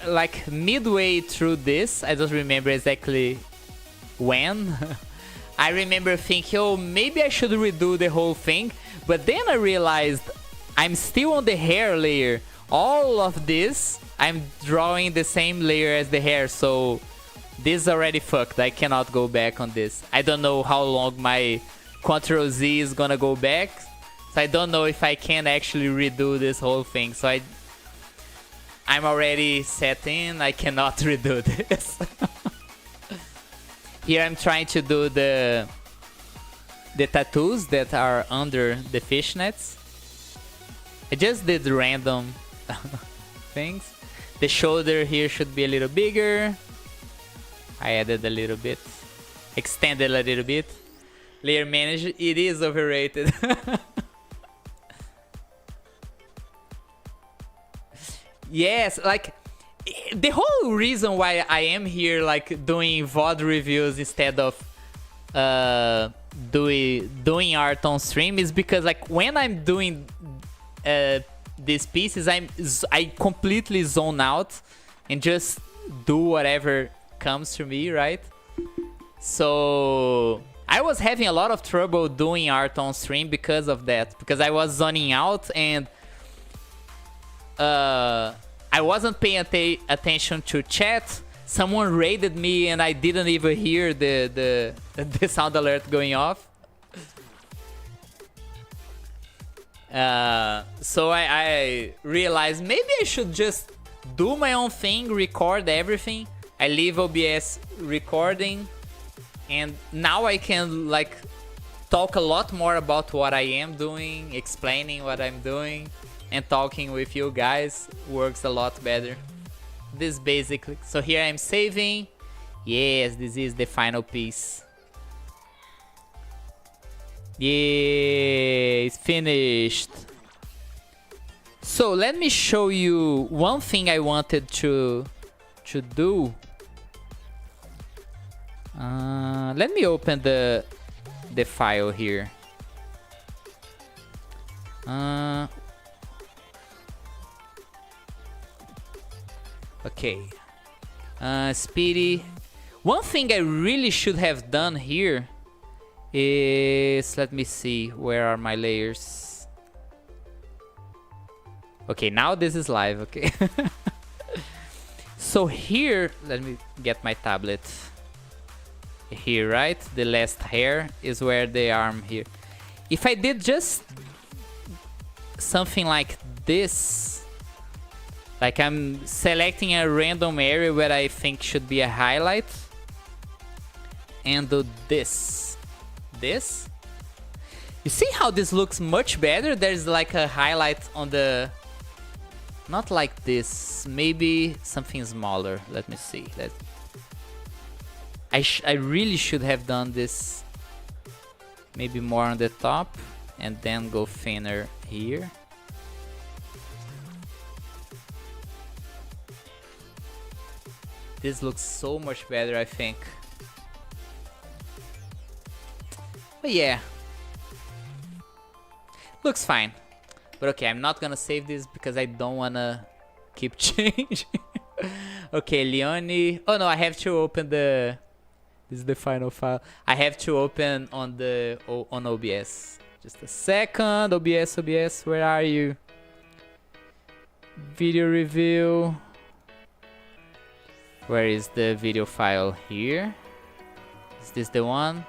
like, midway through this, I don't remember exactly when. I remember thinking, oh, maybe I should redo the whole thing. But then I realized I'm still on the hair layer. All of this, I'm drawing the same layer as the hair. So this is already fucked. I cannot go back on this. I don't know how long my Ctrl Z is gonna go back. So I don't know if I can actually redo this whole thing. So I'm already set in. I cannot redo this. Here I'm trying to do the tattoos that are under the fishnets. I just did random things. The shoulder here should be a little bigger. I added a little bit. Extended a little bit. Layer manager, it is overrated. Yes, like... the whole reason why I am here, like, doing VOD reviews instead of doing art on stream is because, like, when I'm doing these pieces, I completely zone out and just do whatever comes to me, right? So I was having a lot of trouble doing art on stream because of that, because I was zoning out and I wasn't paying attention to chat. Someone raided me and I didn't even hear the sound alert going off. So I realized maybe I should just do my own thing, record everything. I leave OBS recording, and now I can like talk a lot more about what I am doing, explaining what I'm doing, and talking with you guys works a lot better. This basically. So here I'm saving. Yes, this is the final piece. Yeah, it's finished. So let me show you one thing I wanted to do. Let me open the file here. Okay. Speedy. One thing I really should have done here is, let me see, where are my layers? Okay, now this is live, okay. So here, let me get my tablet. Here, right? The last hair is where the arm here. If I did just something like this, Like I'm selecting a random area where I think should be a highlight. And do this. This. You see how this looks much better? There's like a highlight on the... Not like this. Maybe something smaller. Let me see. I really should have done this maybe more on the top and then go thinner here. This looks so much better, I think. But yeah. Looks fine. But okay, I'm not gonna save this because I don't wanna keep changing. Okay, Leone. Oh no, I have to open the... This is the final file. I have to open on the on OBS. Just a second. OBS, where are you? Video review. Where is the video file? Here. Is this the one?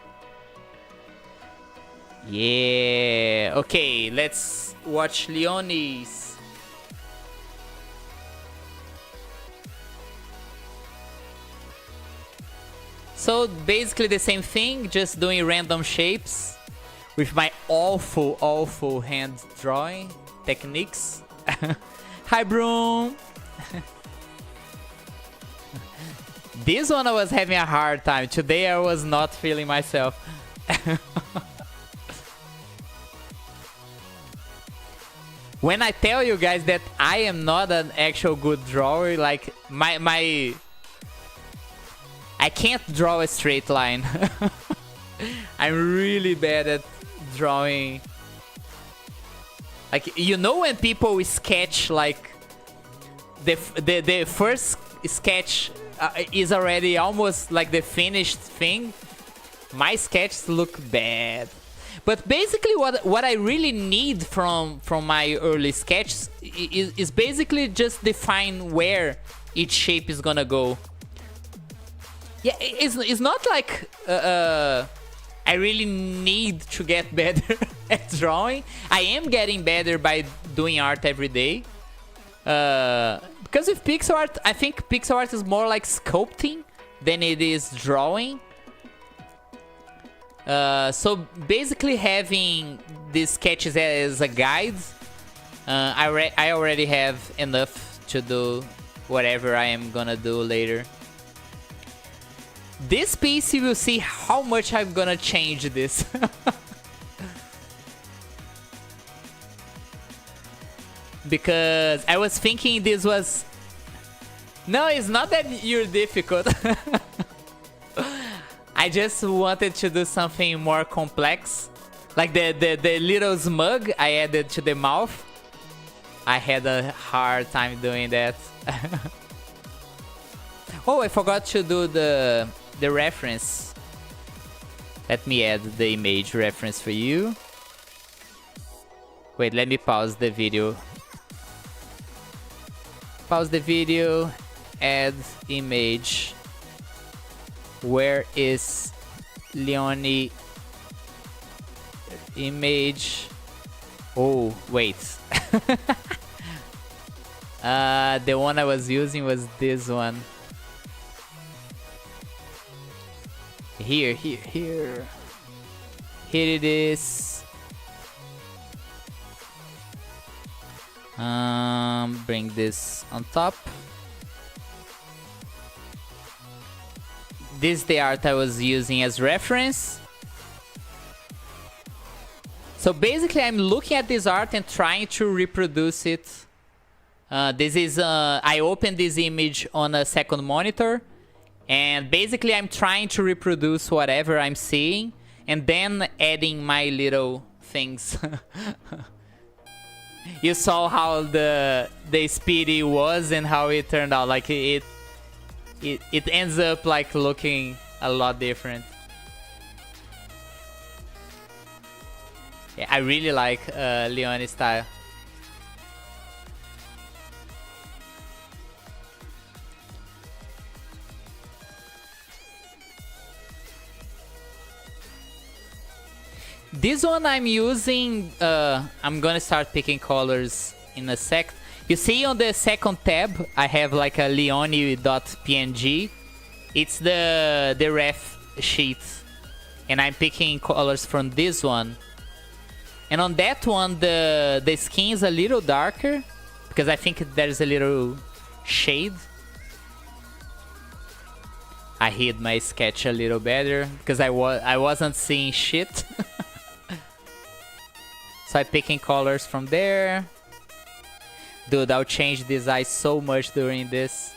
Yeah. Okay, let's watch Leone's. So basically the same thing, just doing random shapes with my awful hand drawing techniques. Hi, Broom. This one I was having a hard time. Today I was not feeling myself. When I tell you guys that I am not an actual good drawer, like my I can't draw a straight line. I'm really bad at drawing. Like, you know when people sketch like the first sketch is already almost like the finished thing. My sketches look bad. But basically what I really need from my early sketches is basically just define where each shape is gonna go. Yeah, it's not like I really need to get better at drawing. I am getting better by doing art every day. Because with pixel art, I think pixel art is more like sculpting than it is drawing. So basically having these sketches as a guide, I already have enough to do whatever I am gonna do later. This piece, you will see how much I'm gonna change this. Because I was thinking this was... No, it's not that you're difficult. I just wanted to do something more complex. Like the little smug I added to the mouth. I had a hard time doing that. Oh, I forgot to do the reference. Let me add the image reference for you. Wait, let me pause the video. Pause the video. Add image. Where is Leone image? Oh, wait. The one I was using was this one. Here. Here it is. Bring this on top. This is the art I was using as reference. So basically I'm looking at this art and trying to reproduce it. This is I opened this image on a second monitor, and basically I'm trying to reproduce whatever I'm seeing and then adding my little things. You saw how the speedy was and how it turned out. Like it ends up like looking a lot different. Yeah, I really like Leone's style. This one I'm using, I'm gonna start picking colors in a sec. You see on the second tab, I have like a Leone.png. It's the ref sheet. And I'm picking colors from this one. And on that one, the skin is a little darker, because I think there's a little shade. I hid my sketch a little better, because I wasn't seeing shit. So I'm picking colors from there. Dude, I'll change this eye so much during this.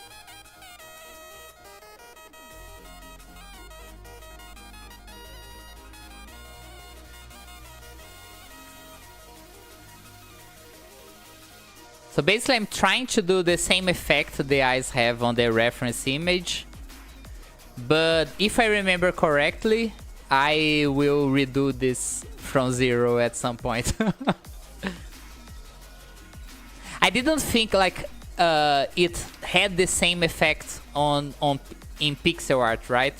So basically I'm trying to do the same effect the eyes have on the reference image. But if I remember correctly, I will redo this from zero at some point. I didn't think like it had the same effect in pixel art, right?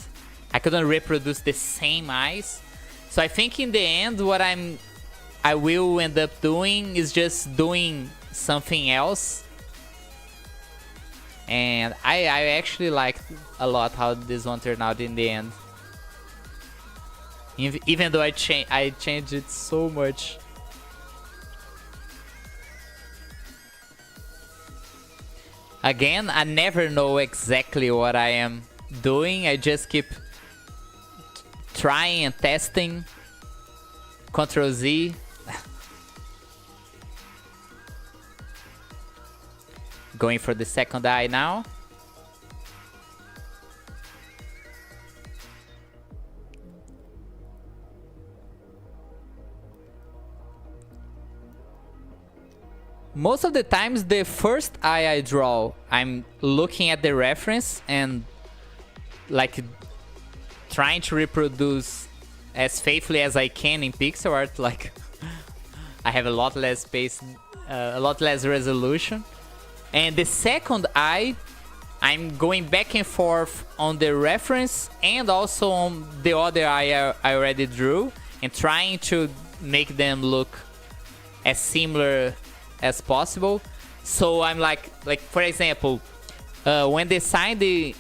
I couldn't reproduce the same eyes. So I think in the end what I will end up doing is just doing something else. And I actually liked a lot how this one turned out in the end. Even though I changed it so much. Again, I never know exactly what I am doing. I just keep trying and testing. Ctrl Z. Going for the second eye now. Most of the times, the first eye I draw, I'm looking at the reference and like trying to reproduce as faithfully as I can in pixel art. Like I have a lot less space, a lot less resolution. And the second eye, I'm going back and forth on the reference and also on the other eye I already drew, and trying to make them look as similar as possible. So I'm like for example, when deciding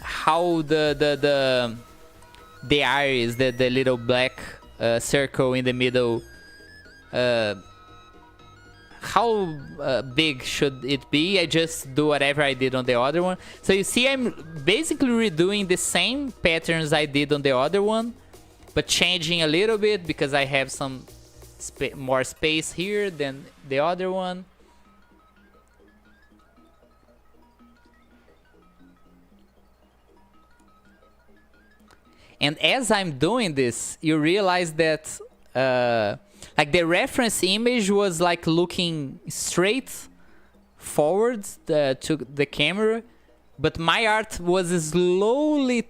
how the eye is, the little black circle in the middle, how big should it be? I just do whatever I did on the other one. So you see I'm basically redoing the same patterns I did on the other one, but changing a little bit because I have some more space here than the other one. And as I'm doing this, you realize that like the reference image was like looking straight forward to the camera, but my art was slowly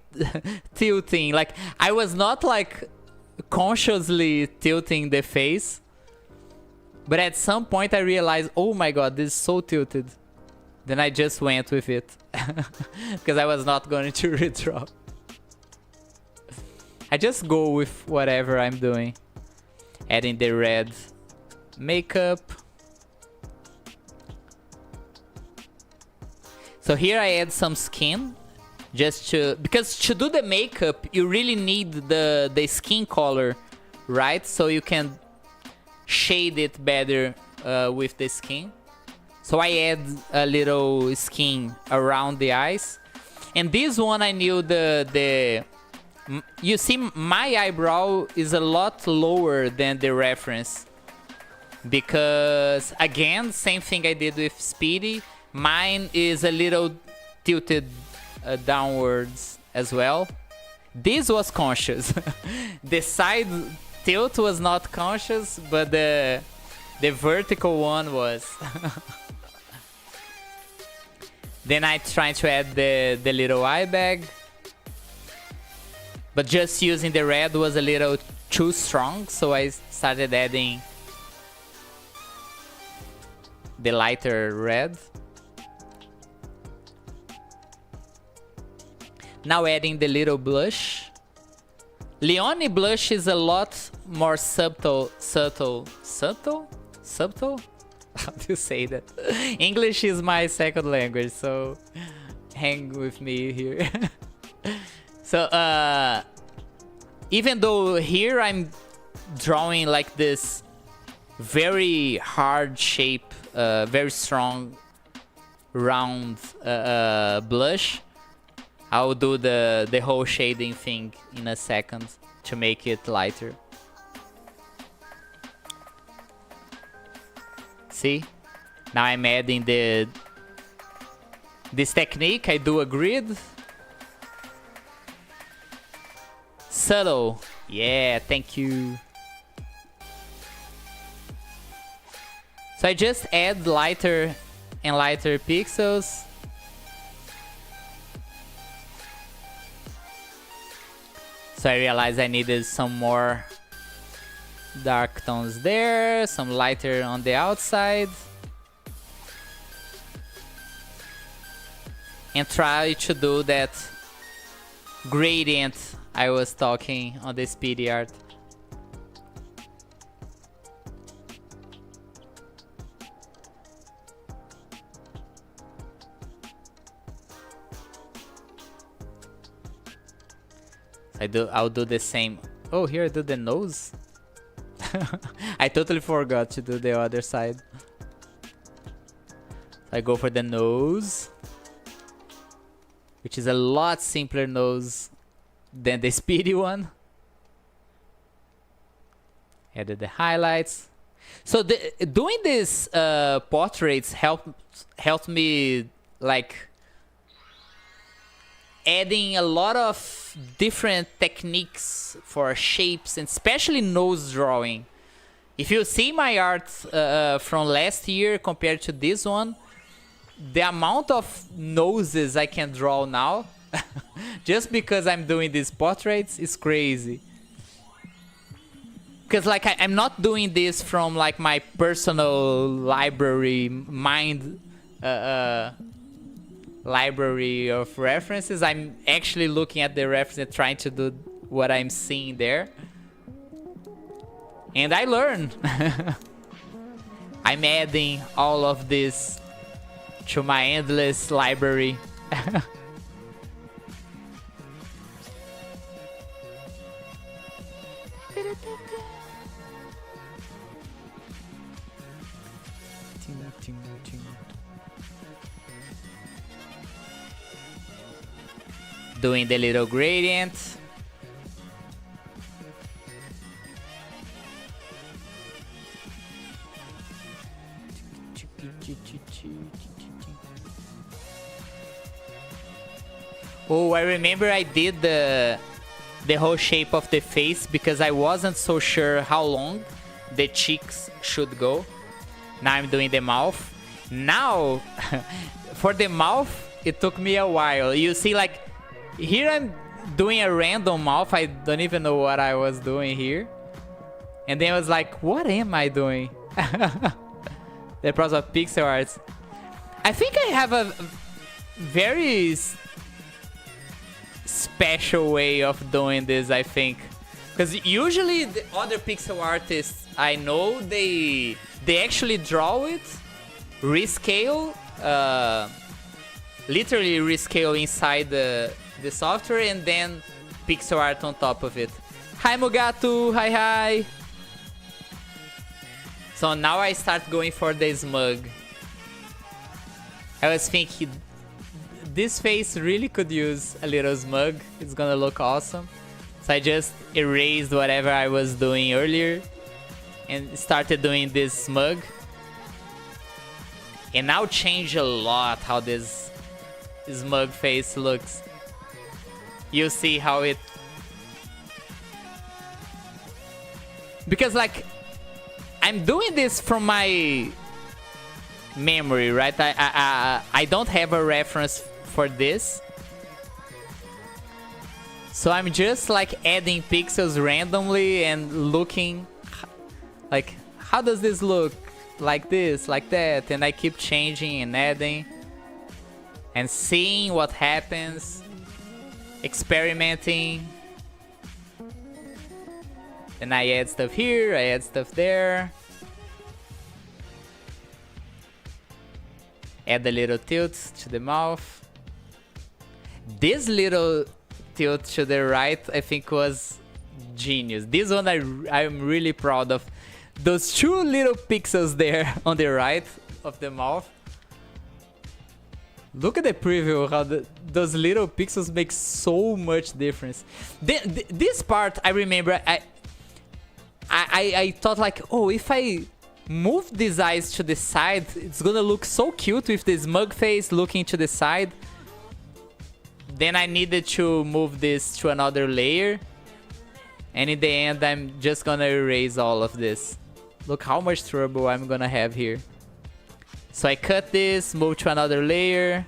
tilting. Like I was not like consciously tilting the face, but at some point I realized, oh my god, this is so tilted. Then I just went with it because I was not going to redraw. I just go with whatever I'm doing. Adding the red makeup. So here I add some skin, just because to do the makeup you really need the skin color, right? So you can shade it better with the skin. So I add a little skin around the eyes, and this one I knew you see my eyebrow is a lot lower than the reference, because again, same thing I did with Speedy, mine is a little tilted downwards as well. This was conscious. The side tilt was not conscious, but the vertical one was. Then I tried to add the little eye bag, but just using the red was a little too strong, so I started adding the lighter red. Now adding the little blush. Leone blush is a lot more subtle. How do you say that? English is my second language, so hang with me here. So even though here I'm drawing like this very hard shape, very strong round blush, I'll do the whole shading thing in a second to make it lighter. See? Now I'm adding this technique. I do a grid. Subtle. Yeah, thank you. So I just add lighter and lighter pixels. So I realized I needed some more dark tones there, some lighter on the outside. And try to do that gradient I was talking on the speedy art. I'll do the same. Oh, here I do the nose. I totally forgot to do the other side. I go for the nose, which is a lot simpler nose than the speedy one. Added the highlights. So doing these portraits helped me like adding a lot of different techniques for shapes and especially nose drawing. If you see my art from last year compared to this one, the amount of noses I can draw now just because I'm doing these portraits is crazy. Because like I'm not doing this from like my personal library library of references. I'm actually looking at the reference and trying to do what I'm seeing there. And I learn. I'm adding all of this to my endless library. Doing the little gradient. Oh, I remember I did the whole shape of the face because I wasn't so sure how long the cheeks should go. Now I'm doing the mouth. Now, for the mouth, it took me a while. You see, like, here I'm doing a random mouth. I don't even know what I was doing here. And then I was like, what am I doing? The process of pixel arts. I think I have a very special way of doing this, I think. Because usually the other pixel artists I know, they actually draw it, rescale, literally rescale inside the software and then pixel art on top of it. Hi Mugato, hi. So now I start going for the smug. I was thinking, this face really could use a little smug. It's gonna look awesome. So I just erased whatever I was doing earlier and started doing this smug. And now change a lot how this smug face looks. You see how it... Because like, I'm doing this from my memory, right? I don't have a reference for this. So I'm just like adding pixels randomly and looking like, how does this look? Like this, like that. And I keep changing and adding and seeing what happens, experimenting. And I add stuff here, I add stuff there. Add a little tilt to the mouth. This little tilt to the right, I think, was genius. This one I'm really proud of. Those two little pixels there on the right of the mouth. Look at the preview, how those little pixels make so much difference. This part, I remember, I thought like, oh, if I move these eyes to the side, it's gonna look so cute with the smug face looking to the side. Then I needed to move this to another layer. And in the end, I'm just gonna erase all of this. Look how much trouble I'm gonna have here. So I cut this, move to another layer.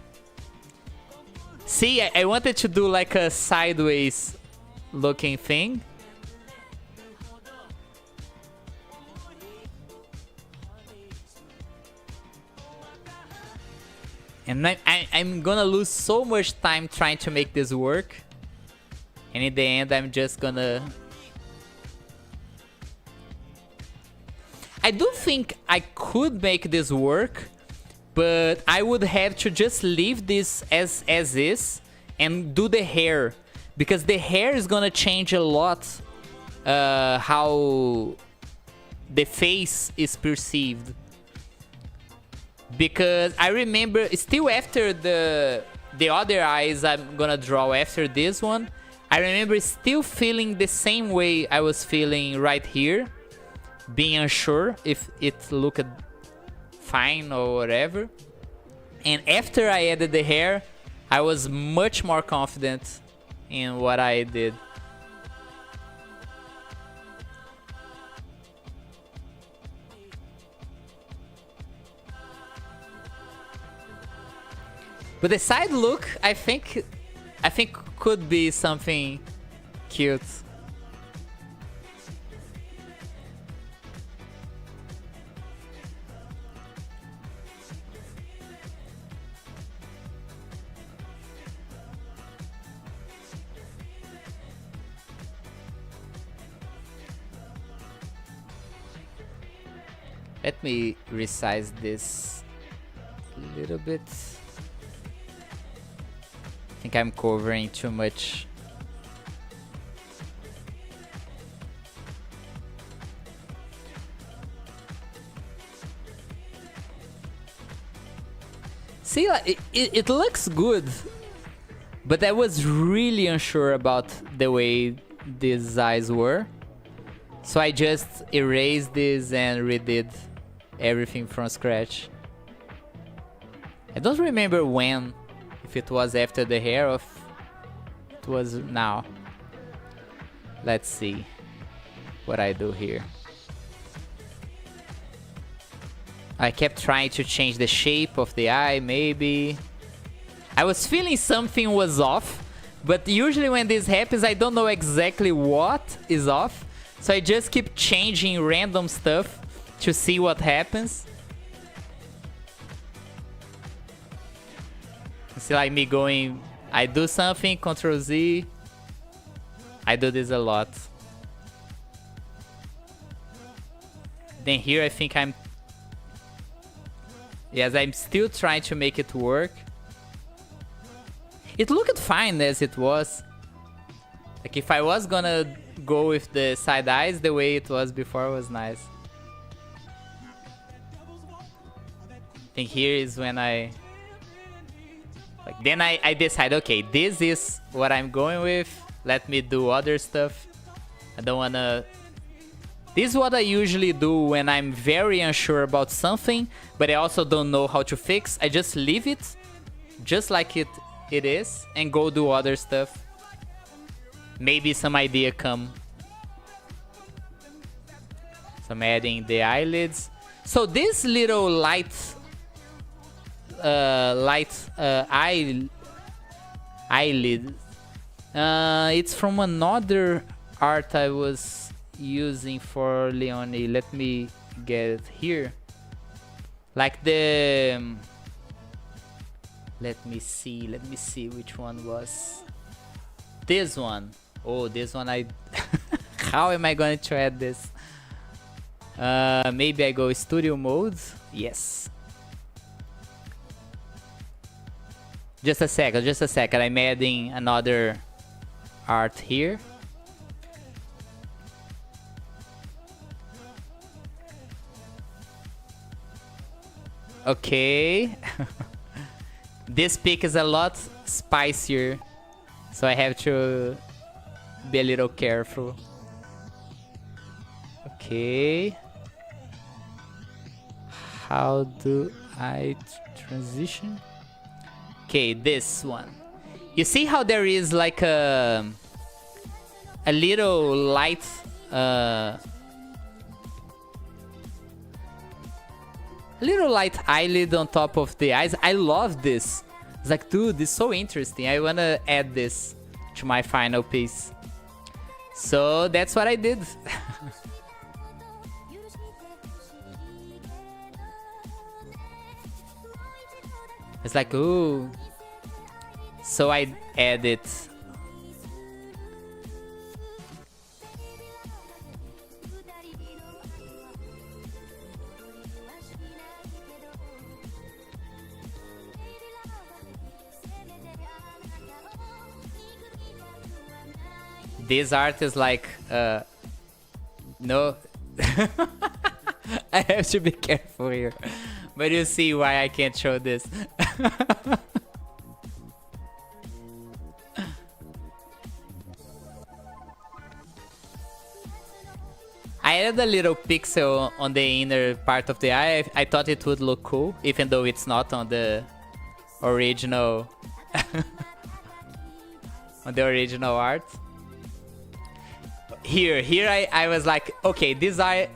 See, I wanted to do like a sideways looking thing. And I'm gonna lose so much time trying to make this work. And in the end, I'm just gonna... I do think I could make this work, but I would have to just leave this as is and do the hair. Because the hair is gonna change a lot how the face is perceived. Because I remember still after the other eyes I'm gonna draw after this one, I remember still feeling the same way I was feeling right here, being unsure if it looked fine or whatever. And after I added the hair, I was much more confident in what I did. But the side look, I think could be something cute. Let me resize this a little bit. I think I'm covering too much. See, like, it looks good, but I was really unsure about the way these eyes were. So I just erased this and redid everything from scratch. I don't remember when, if it was after the hair or if it was now. Let's see what I do here. I kept trying to change the shape of the eye, maybe. I was feeling something was off, but usually when this happens, I don't know exactly what is off. So I just keep changing random stuff to see what happens. See, like me going, I do something, Ctrl Z. I do this a lot. Then here I think I'm... Yes, I'm still trying to make it work. It looked fine as it was. Like if I was gonna go with the side eyes, the way it was before was nice. I think here is when I... Like then I decide, okay, this is what I'm going with. Let me do other stuff. I don't wanna... This is what I usually do when I'm very unsure about something, but I also don't know how to fix. I just leave it just like it is and go do other stuff. Maybe some idea come. So I'm adding the eyelids. So this little light eyelid, it's from another art I was using for Leone. Let me get it here. Like the... Let me see which one was. This one. Oh, this one I... How am I going to add this? Maybe I go studio mode. Yes. Just a second, just a second. I'm adding another art here. Okay. This pic is a lot spicier, so I have to be a little careful. Okay. How do I transition? Okay, this one. You see how there is like a little light eyelid on top of the eyes. I love this. It's like, dude, this is so interesting. I wanna add this to my final piece. So that's what I did. It's like, ooh. So I add it. This art is like, no. I have to be careful here. But you see why I can't show this. I added a little pixel on the inner part of the eye. I thought it would look cool, even though it's not on the original on the original art. Here I was like, okay, this eye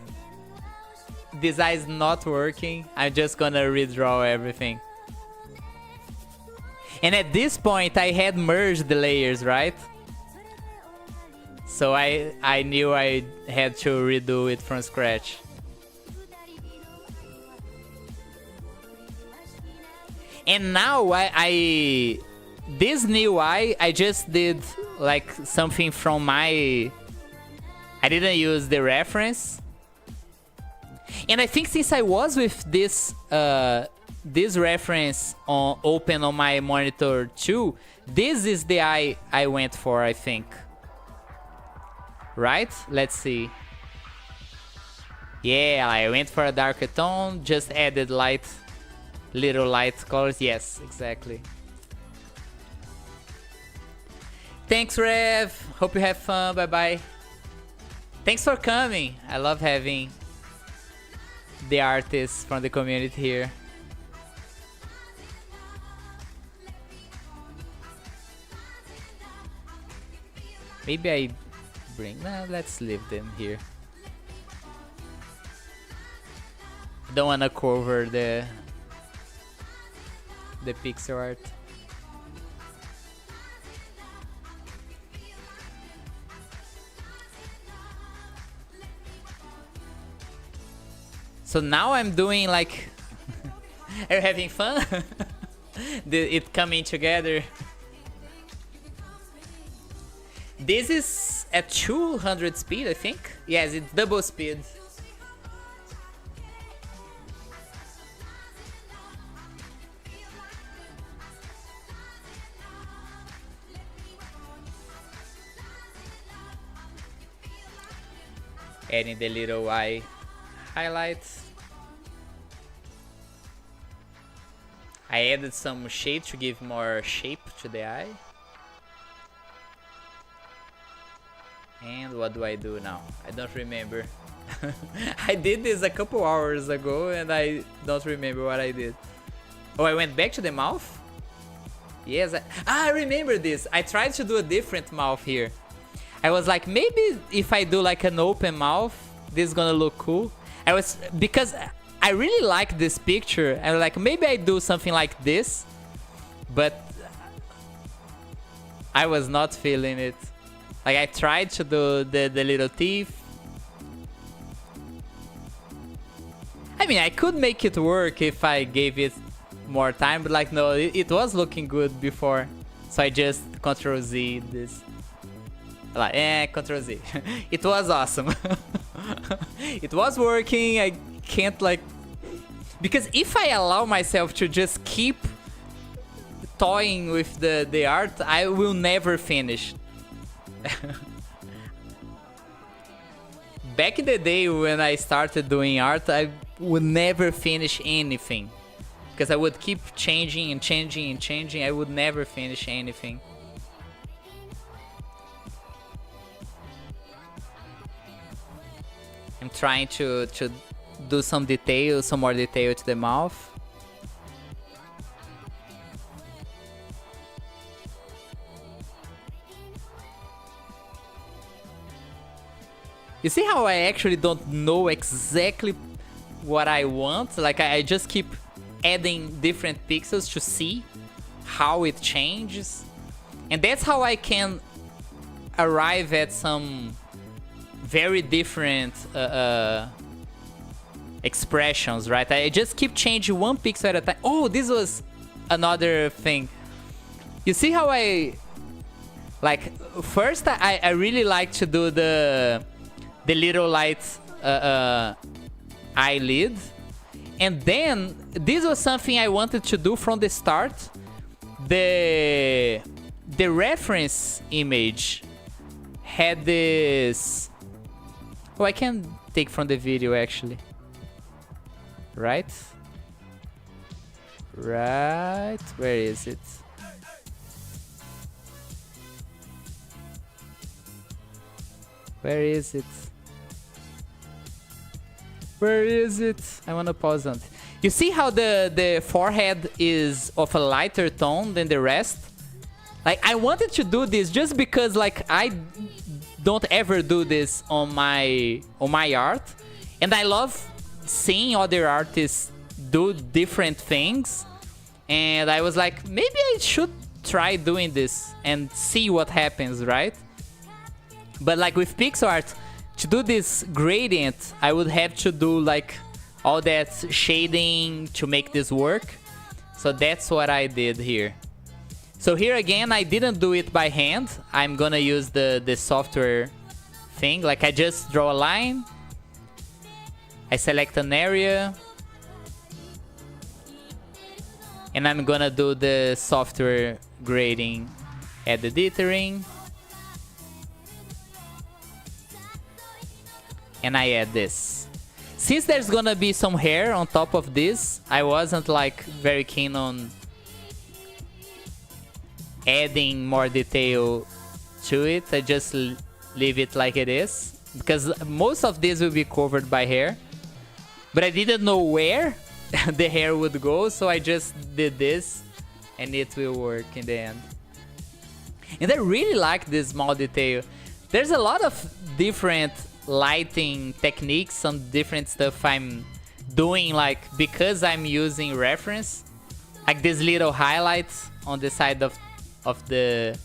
is not working. I'm just gonna redraw everything. And at this point I had merged the layers, right? So I knew I had to redo it from scratch. And now this new eye, I just did like something from my... I didn't use the reference. And I think since I was with this this reference open on my monitor too, this is the eye I went for, I think. Right? Let's see. Yeah, I went for a darker tone, just added little light colors. Yes, exactly. Thanks, Rev. Hope you have fun. Bye-bye. Thanks for coming. I love having the artists from the community here. Maybe I bring... Nah, let's leave them here. Don't wanna cover the pixel art. So now I'm doing like... Are you having fun? It coming together. This is at 200 speed, I think. Yes, it's double speed. Adding the little eye highlights. I added some shade to give more shape to the eye. And what do I do now? I don't remember. I did this a couple hours ago and I don't remember what I did. Oh, I went back to the mouth? Yes, I remember this. I tried to do a different mouth here. I was like, maybe if I do like an open mouth, this is gonna look cool. Because I really like this picture. I was like, maybe I do something like this, but I was not feeling it. Like I tried to do the little teeth. I mean, I could make it work if I gave it more time, but like, no, it was looking good before. So I just Ctrl Z this. Like, Ctrl Z. It was awesome. It was working. I can't like... Because if I allow myself to just keep toying with the art, I will never finish. Back in the day when I started doing art, I would never finish anything. Because I would keep changing and changing and changing. I would never finish anything. I'm trying to do some detail, some more detail to the mouth. You see how I actually don't know exactly what I want? Like I just keep adding different pixels to see how it changes. And that's how I can arrive at some very different expressions, right? I just keep changing one pixel at a time. Oh, this was another thing. You see how I... Like, first I really like to do the little light eyelid. And then, this was something I wanted to do from the start. The reference image had this... Oh, I can take from the video, actually. Right? Right? Where is it? Where is it? Where is it? I wanna pause on it. You see how the forehead is of a lighter tone than the rest? Like, I wanted to do this just because, like, I don't ever do this on my art. And I love seeing other artists do different things. And I was like, maybe I should try doing this and see what happens, right? But like with pixel art, to do this gradient, I would have to do like all that shading to make this work. So that's what I did here. So here again, I didn't do it by hand. I'm gonna use the software thing. Like I just draw a line. I select an area. And I'm gonna do the software grading, add the dithering. And I add this. Since there's gonna be some hair on top of this, I wasn't like very keen on adding more detail to it. I just leave it like it is, because most of this will be covered by hair. But I didn't know where the hair would go, so I just did this and it will work in the end. And I really like this small detail. There's a lot of different lighting techniques, some different stuff I'm doing, like because I'm using reference, like this little highlights on the side of the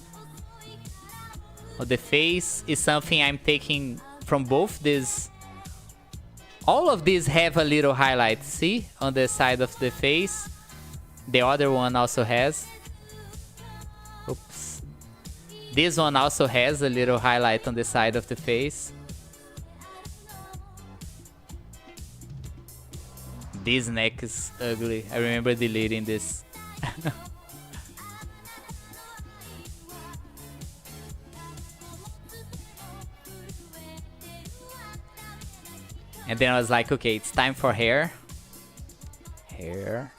face is something I'm taking from both these. All of these have a little highlight, see, on the side of the face. The other one also has. Oops. This one also has a little highlight on the side of the face. This neck is ugly. I remember deleting this. And then I was like, okay, it's time for hair. Hair.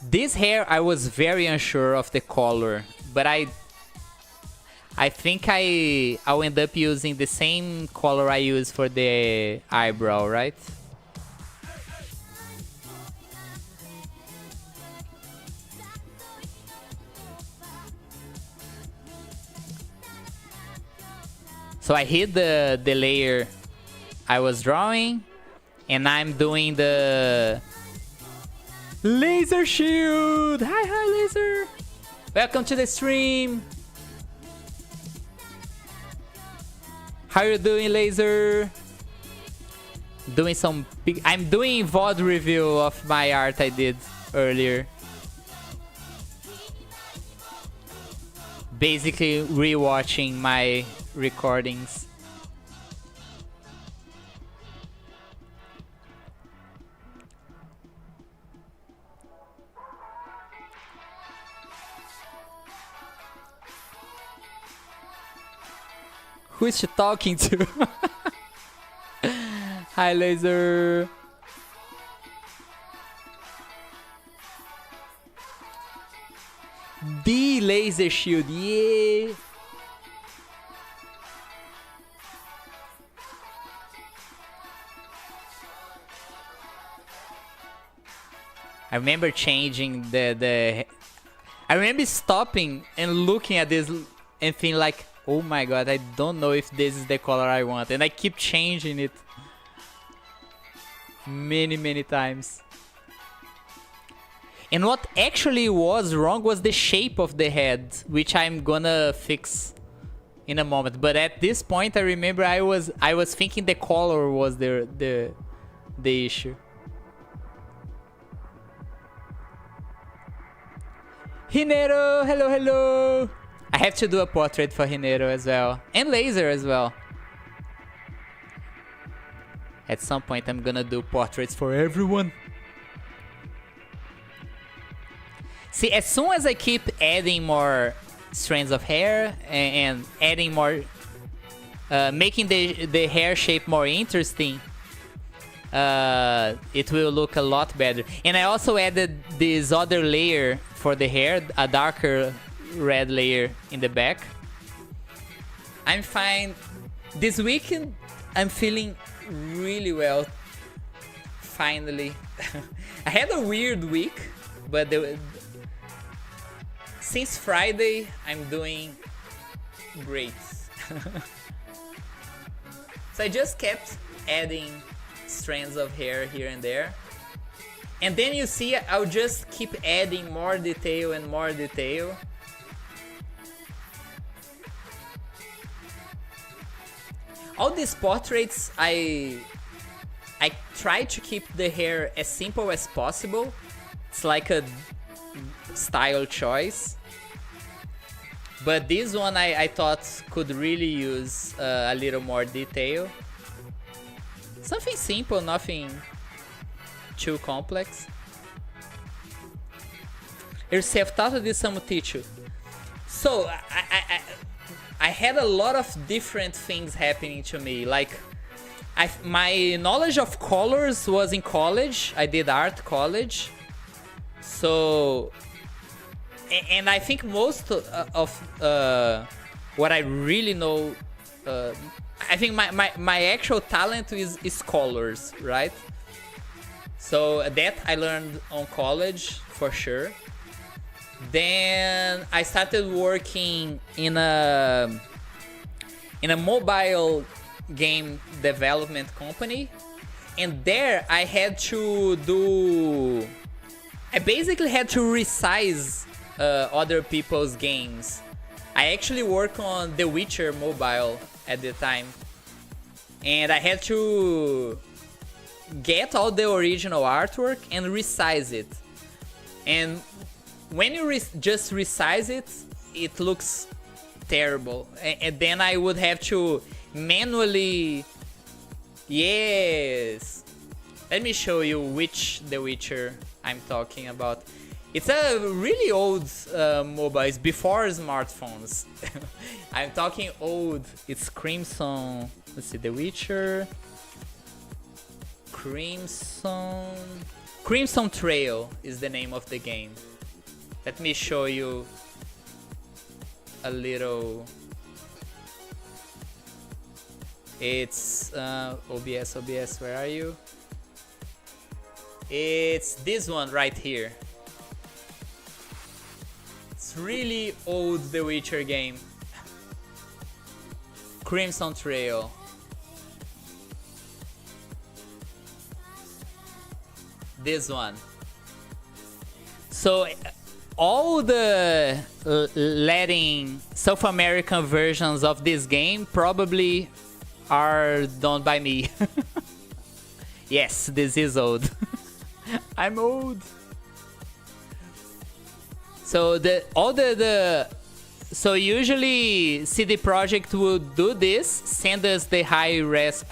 This hair, I was very unsure of the color, but I think I'll end up using the same color I use for the eyebrow, right? So I hid the layer I was drawing, and I'm doing the laser shield. Hi, laser. Welcome to the stream. How you doing, laser? Doing some big... I'm doing VOD review of my art I did earlier. Basically rewatching my recordings. Who is she talking to? Hi, Laser. The laser shield, yeah. I remember changing the I remember stopping and looking at this and thinking like, oh my god, I don't know if this is the color I want. And I keep changing it many times. And what actually was wrong was the shape of the head, which I'm gonna fix in a moment. But at this point, I remember I was thinking the color was the issue. Hinero, hello. I have to do a portrait for Hinero as well, and Laser as well. At some point, I'm gonna do portraits for everyone. See, as soon as I keep adding more strands of hair and adding more, making the hair shape more interesting, it will look a lot better. And I also added this other layer for the hair, a darker red layer in the back. I'm fine. This weekend, I'm feeling really well. Finally. I had a weird week, but since Friday, I'm doing great. So I just kept adding strands of hair here and there. And then you see, I'll just keep adding more detail and more detail. All these portraits, I try to keep the hair as simple as possible. It's like a style choice. But this one I thought could really use a little more detail. Something simple, nothing too complex. Il self-taught di Samutichu. So I had a lot of different things happening to me. Like my knowledge of colors was in college. I did art college. So, and I think most of what I really know, I think my actual talent is colors, right? So that I learned on college for sure. Then I started working in a mobile game development company, and there I basically had to resize other people's games. I actually worked on The Witcher mobile at the time, and I had to get all the original artwork and resize it. And when you just resize it, it looks terrible. And then I would have to manually... Yes! Let me show you which The Witcher I'm talking about. It's a really old mobile. It's before smartphones. I'm talking old. It's Crimson. Let's see, The Witcher. Crimson Trail is the name of the game. Let me show you a little. It's OBS, where are you? It's this one right here. It's really old The Witcher game. Crimson Trail. This one. So all the Latin South American versions of this game probably are done by me. Yes, this is old. I'm old. So so usually CD Projekt would do this, send us the high res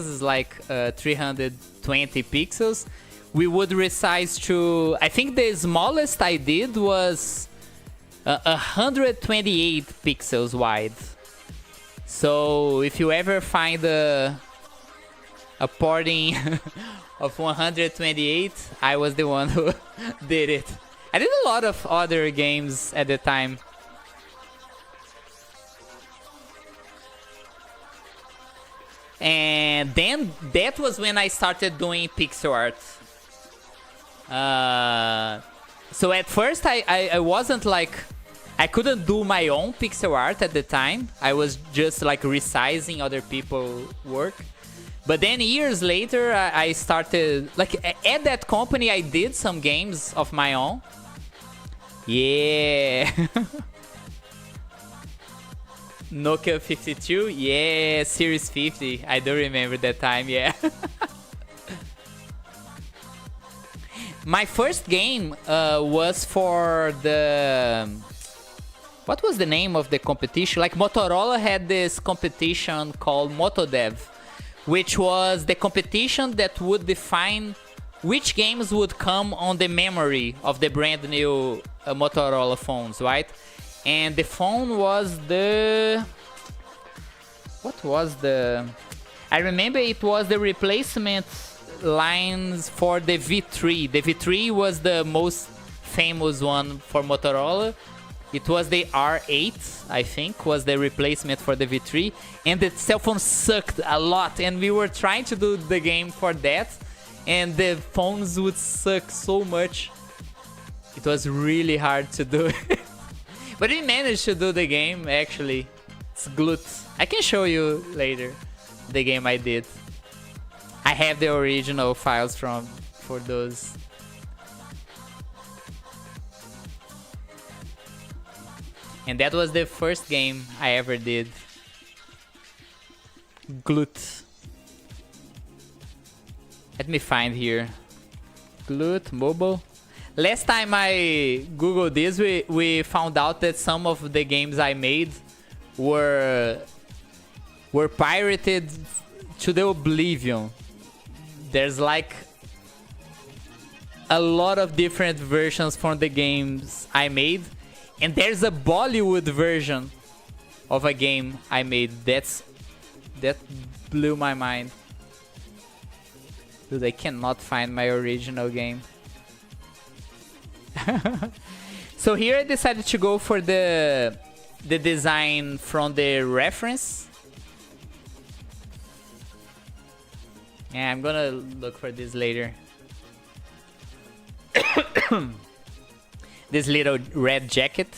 is like 320 pixels. We would resize to, I think the smallest I did was 128 pixels wide. So if you ever find a porting of 128, I was the one who did it. I did a lot of other games at the time. And then that was when I started doing pixel art. So at first I wasn't like, I couldn't do my own pixel art at the time. I was just like resizing other people's work. But then years later, I started, like at that company, I did some games of my own. Yeah. Nokia 52, yeah, Series 50. I do remember that time, yeah. My first game was for the... What was the name of the competition? Like Motorola had this competition called MotoDev, which was the competition that would define which games would come on the memory of the brand new Motorola phones, right? And the phone was the... What was the... I remember it was the replacement lines for the V3. The V3 was the most famous one for Motorola. It was the R8, I think, was the replacement for the V3. And the cell phone sucked a lot. And we were trying to do the game for that. And the phones would suck so much. It was really hard to do it. But we managed to do the game, actually. It's Glut. I can show you later the game I did. I have the original files for those. And that was the first game I ever did. Glut. Let me find here. Glut mobile. Last time I googled this, we found out that some of the games I made were pirated to the oblivion. There's like a lot of different versions from the games I made. And there's a Bollywood version of a game I made. That blew my mind. Dude, I cannot find my original game. So here I decided to go for the design from the reference. Yeah, I'm gonna look for this later. This little red jacket.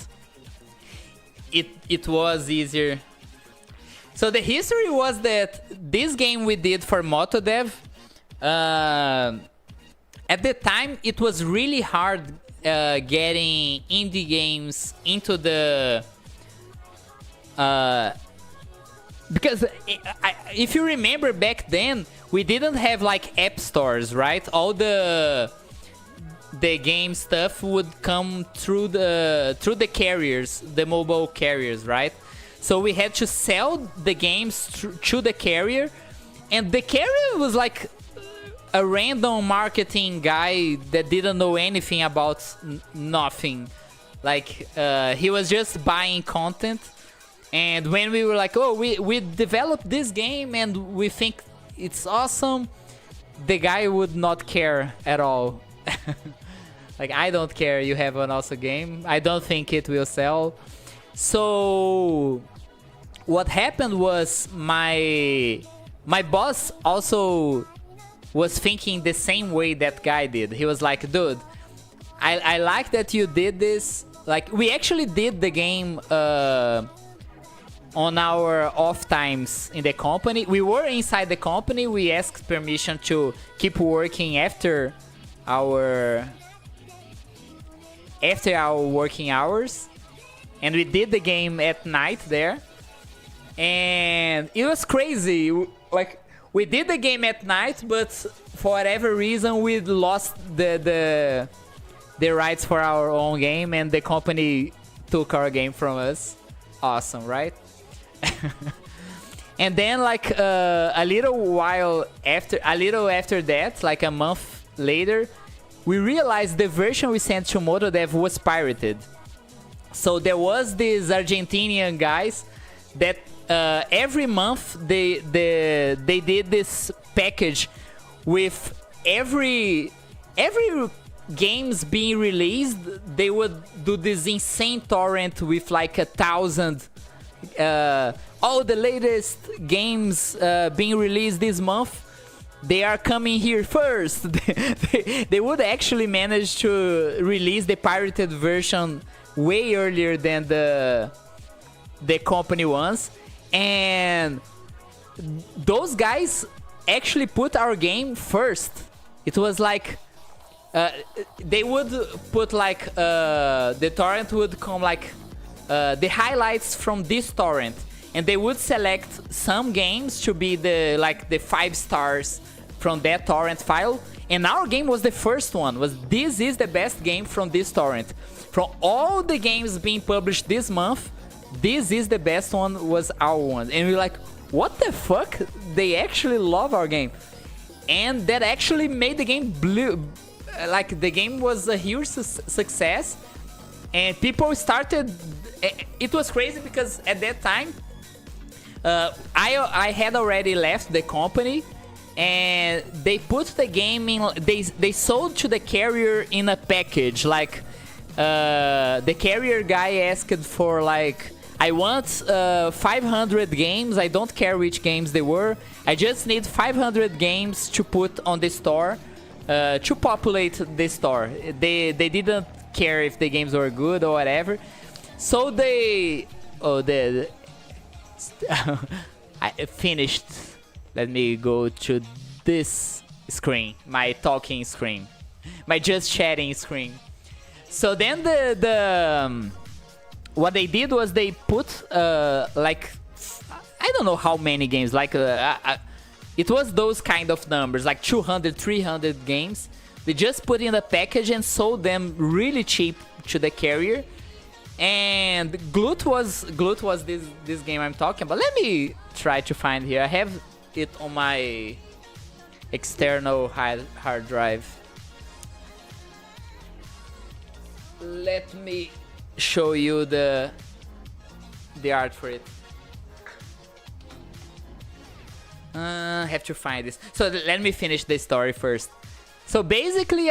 It was easier. So the history was that this game we did for MotoDev, at the time it was really hard getting indie games into the... because if you remember back then, we didn't have like app stores, right? All the game stuff would come through the carriers, the mobile carriers, right? So we had to sell the games to the carrier, and the carrier was like a random marketing guy that didn't know anything about nothing. Like he was just buying content, and when we were like, oh, we developed this game and we think it's awesome, the guy would not care at all. Like, I don't care, you have an awesome game. I don't think it will sell. So what happened was my boss also was thinking the same way that guy did. He was like, dude, I like that you did this. Like, we actually did the game on our off times in the company. We were inside the company. We asked permission to keep working after our working hours, and we did the game at night there, and it was crazy. Like, we did the game at night, but for whatever reason we lost the rights for our own game, and the company took our game from us. Awesome, right? And then like a little after that, like a month later, we realized the version we sent to MotoDev was pirated. So there was these Argentinian guys that every month they did this package with every games being released. They would do this insane torrent with like 1,000 all the latest games being released this month. They are coming here first. They would actually manage to release the pirated version way earlier than the company ones, and those guys actually put our game first. It was like they would put like the torrent would come like the highlights from this torrent, and they would select some games to be the 5 stars from that torrent file, and our game was the first one. This is the best game from this torrent. From all the games being published this month, this is the best one, was our one. And we're like, what the fuck? They actually love our game. And that actually made the game like the game was a huge success, and people started. It was crazy because at that time I had already left the company, and they put the game in. They sold to the carrier in a package. Like the carrier guy asked for like, I want 500 games. I don't care which games they were. I just need 500 games to put on the store to populate the store. They didn't care if the games were good or whatever. So they I finished. Let me go to this screen, my talking screen, my just chatting screen. So then what they did was they put like, I don't know how many games, like it was those kind of numbers, like 200, 300 games. They just put in a package and sold them really cheap to the carrier. And Glut was this game I'm talking about. Let me try to find here. I have it on my external hard drive. Let me show you the art for it. I have to find this. So let me finish the story first. So basically,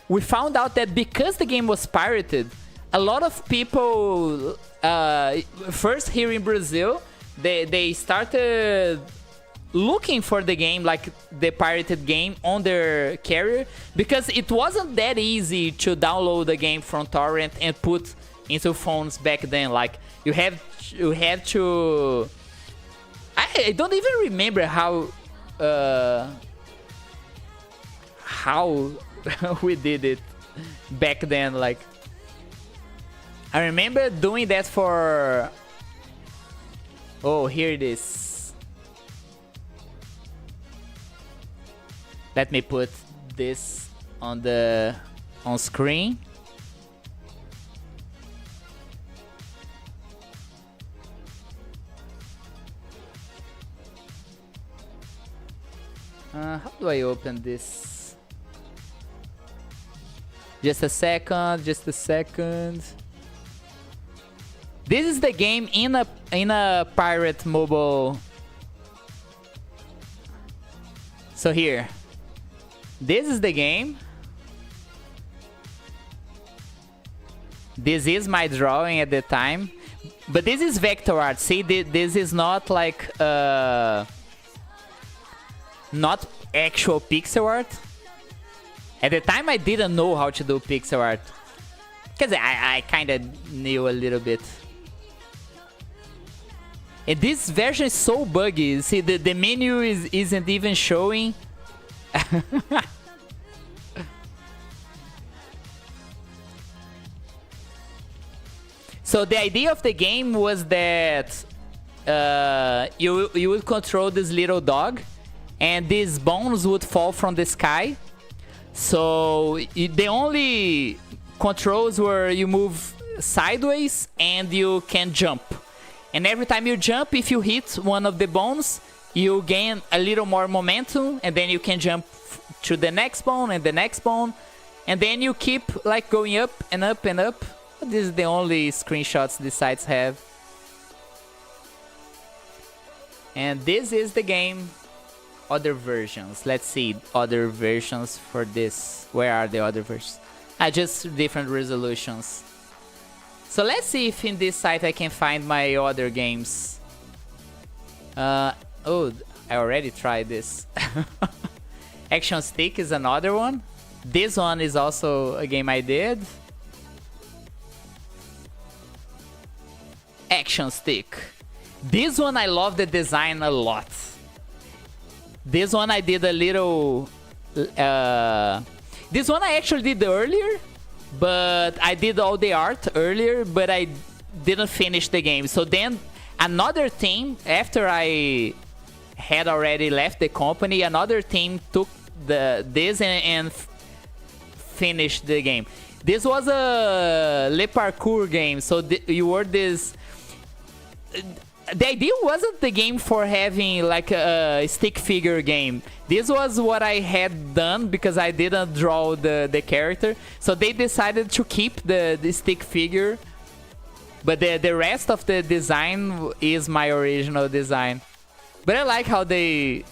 we found out that because the game was pirated, a lot of people, first here in Brazil, they started looking for the game, like the pirated game, on their carrier, because it wasn't that easy to download the game from torrent and put into phones back then. Like you have to. I don't even remember how we did it back then. Like I remember doing that for. Oh, here it is. Let me put this on screen. How do I open this? Just a second. This is the game in a pirate mobile. So here. This is the game. This is my drawing at the time. But this is vector art. See, this is not like not actual pixel art. At the time I didn't know how to do pixel art, because I kind of knew a little bit. And this version is so buggy. See, the menu isn't even showing. So the idea of the game was that you would control this little dog, and these bones would fall from the sky. So the only controls were you move sideways and you can jump. And every time you jump, if you hit one of the bones, you gain a little more momentum, and then you can jump to the next bone and the next bone, and then you keep like going up and up and up. This is the only screenshots the sites have. And this is the game. Other versions. Let's see other versions for this. Where are the other versions? Just different resolutions. So let's see if in this site I can find my other games. Oh, I already tried this. Action Stick is another one. This one is also a game I did. Action Stick. This one I love the design a lot. This one I did a little... this one I actually did earlier, but I did all the art earlier, but I didn't finish the game. So then another team, after I had already left the company, another team took this and finished the game. This was a Le Parkour game, so you were this... The idea wasn't the game for having like a stick figure game. This was what I had done because I didn't draw the character. So they decided to keep the stick figure. But the rest of the design is my original design. But I like how they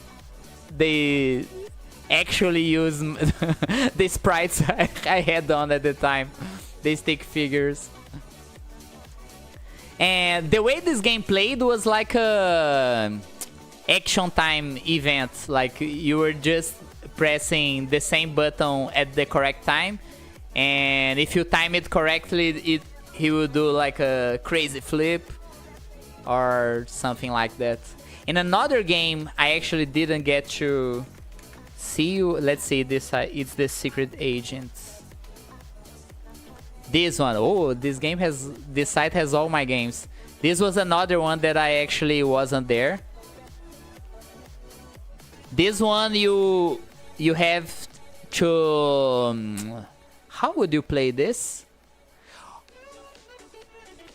actually use the sprites I had done at the time. The stick figures. And the way this game played was like a action time event. Like you were just pressing the same button at the correct time, and if you time it correctly, he would do like a crazy flip or something like that. In another game, I actually didn't get to see you. Let's see this. It's the Secret Agent. This one, oh, this site has all my games. This was another one that I actually wasn't there. This one you have to... how would you play this?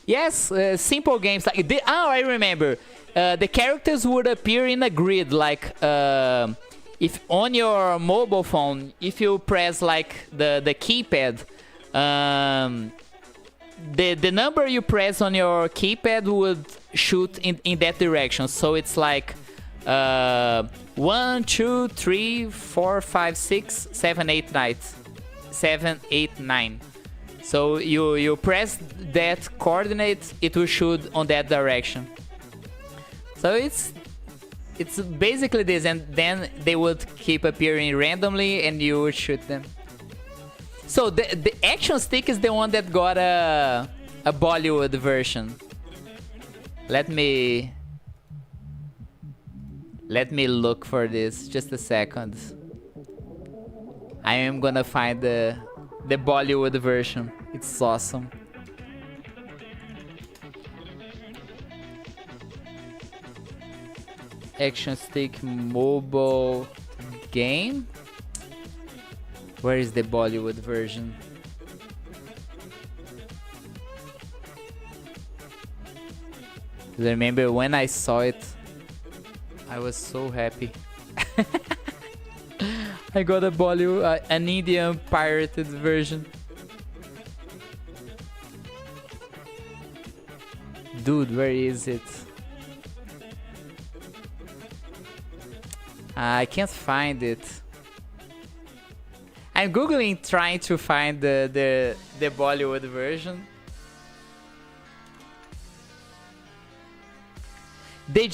Yes, simple games like... oh, I remember. The characters would appear in a grid, like... if on your mobile phone, if you press like the keypad... the number you press on your keypad would shoot in that direction. So it's like 1, 2, 3, 4, 5, 6, 7, 8, 9. 7, 8, 9. So you press that coordinate, it will shoot on that direction. So it's basically this, and then they would keep appearing randomly and you would shoot them. So the Action Stick is the one that got a Bollywood version. Let me look for this. Just a second. I am gonna find the Bollywood version. It's awesome. Action Stick mobile game. Where is the Bollywood version? Remember when I saw it, I was so happy. I got a Bollywood, an Indian pirated version. Dude, where is it? I can't find it. I'm googling trying to find the Bollywood version. They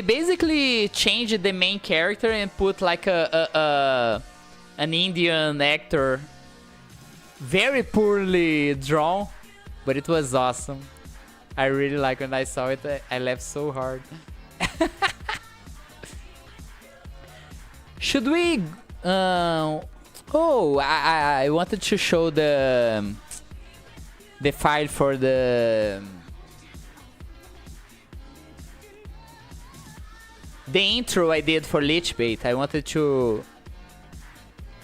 basically changed the main character and put like an Indian actor, very poorly drawn, but it was awesome. I really like when I saw it. I laughed so hard. Should we? Oh, I wanted to show the file for the intro I did for Lichbait. I wanted to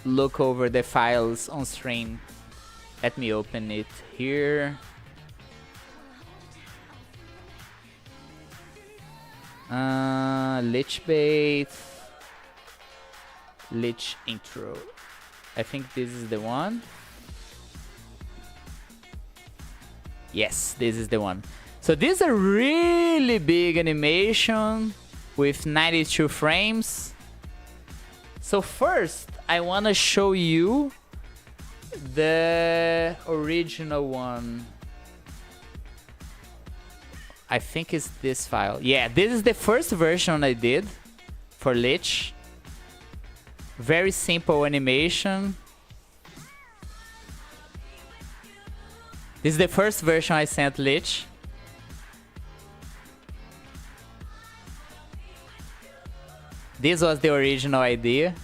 look over the files on stream. Let me open it here. Lichbait. Lich intro. I think this is the one. Yes, this is the one. So this is a really big animation. with 92 frames. So first, I want to show you the original one. I think it's this file. Yeah, this is the first version I did for Lich. Very simple animation. This is the first version I sent Lich. This was the original idea.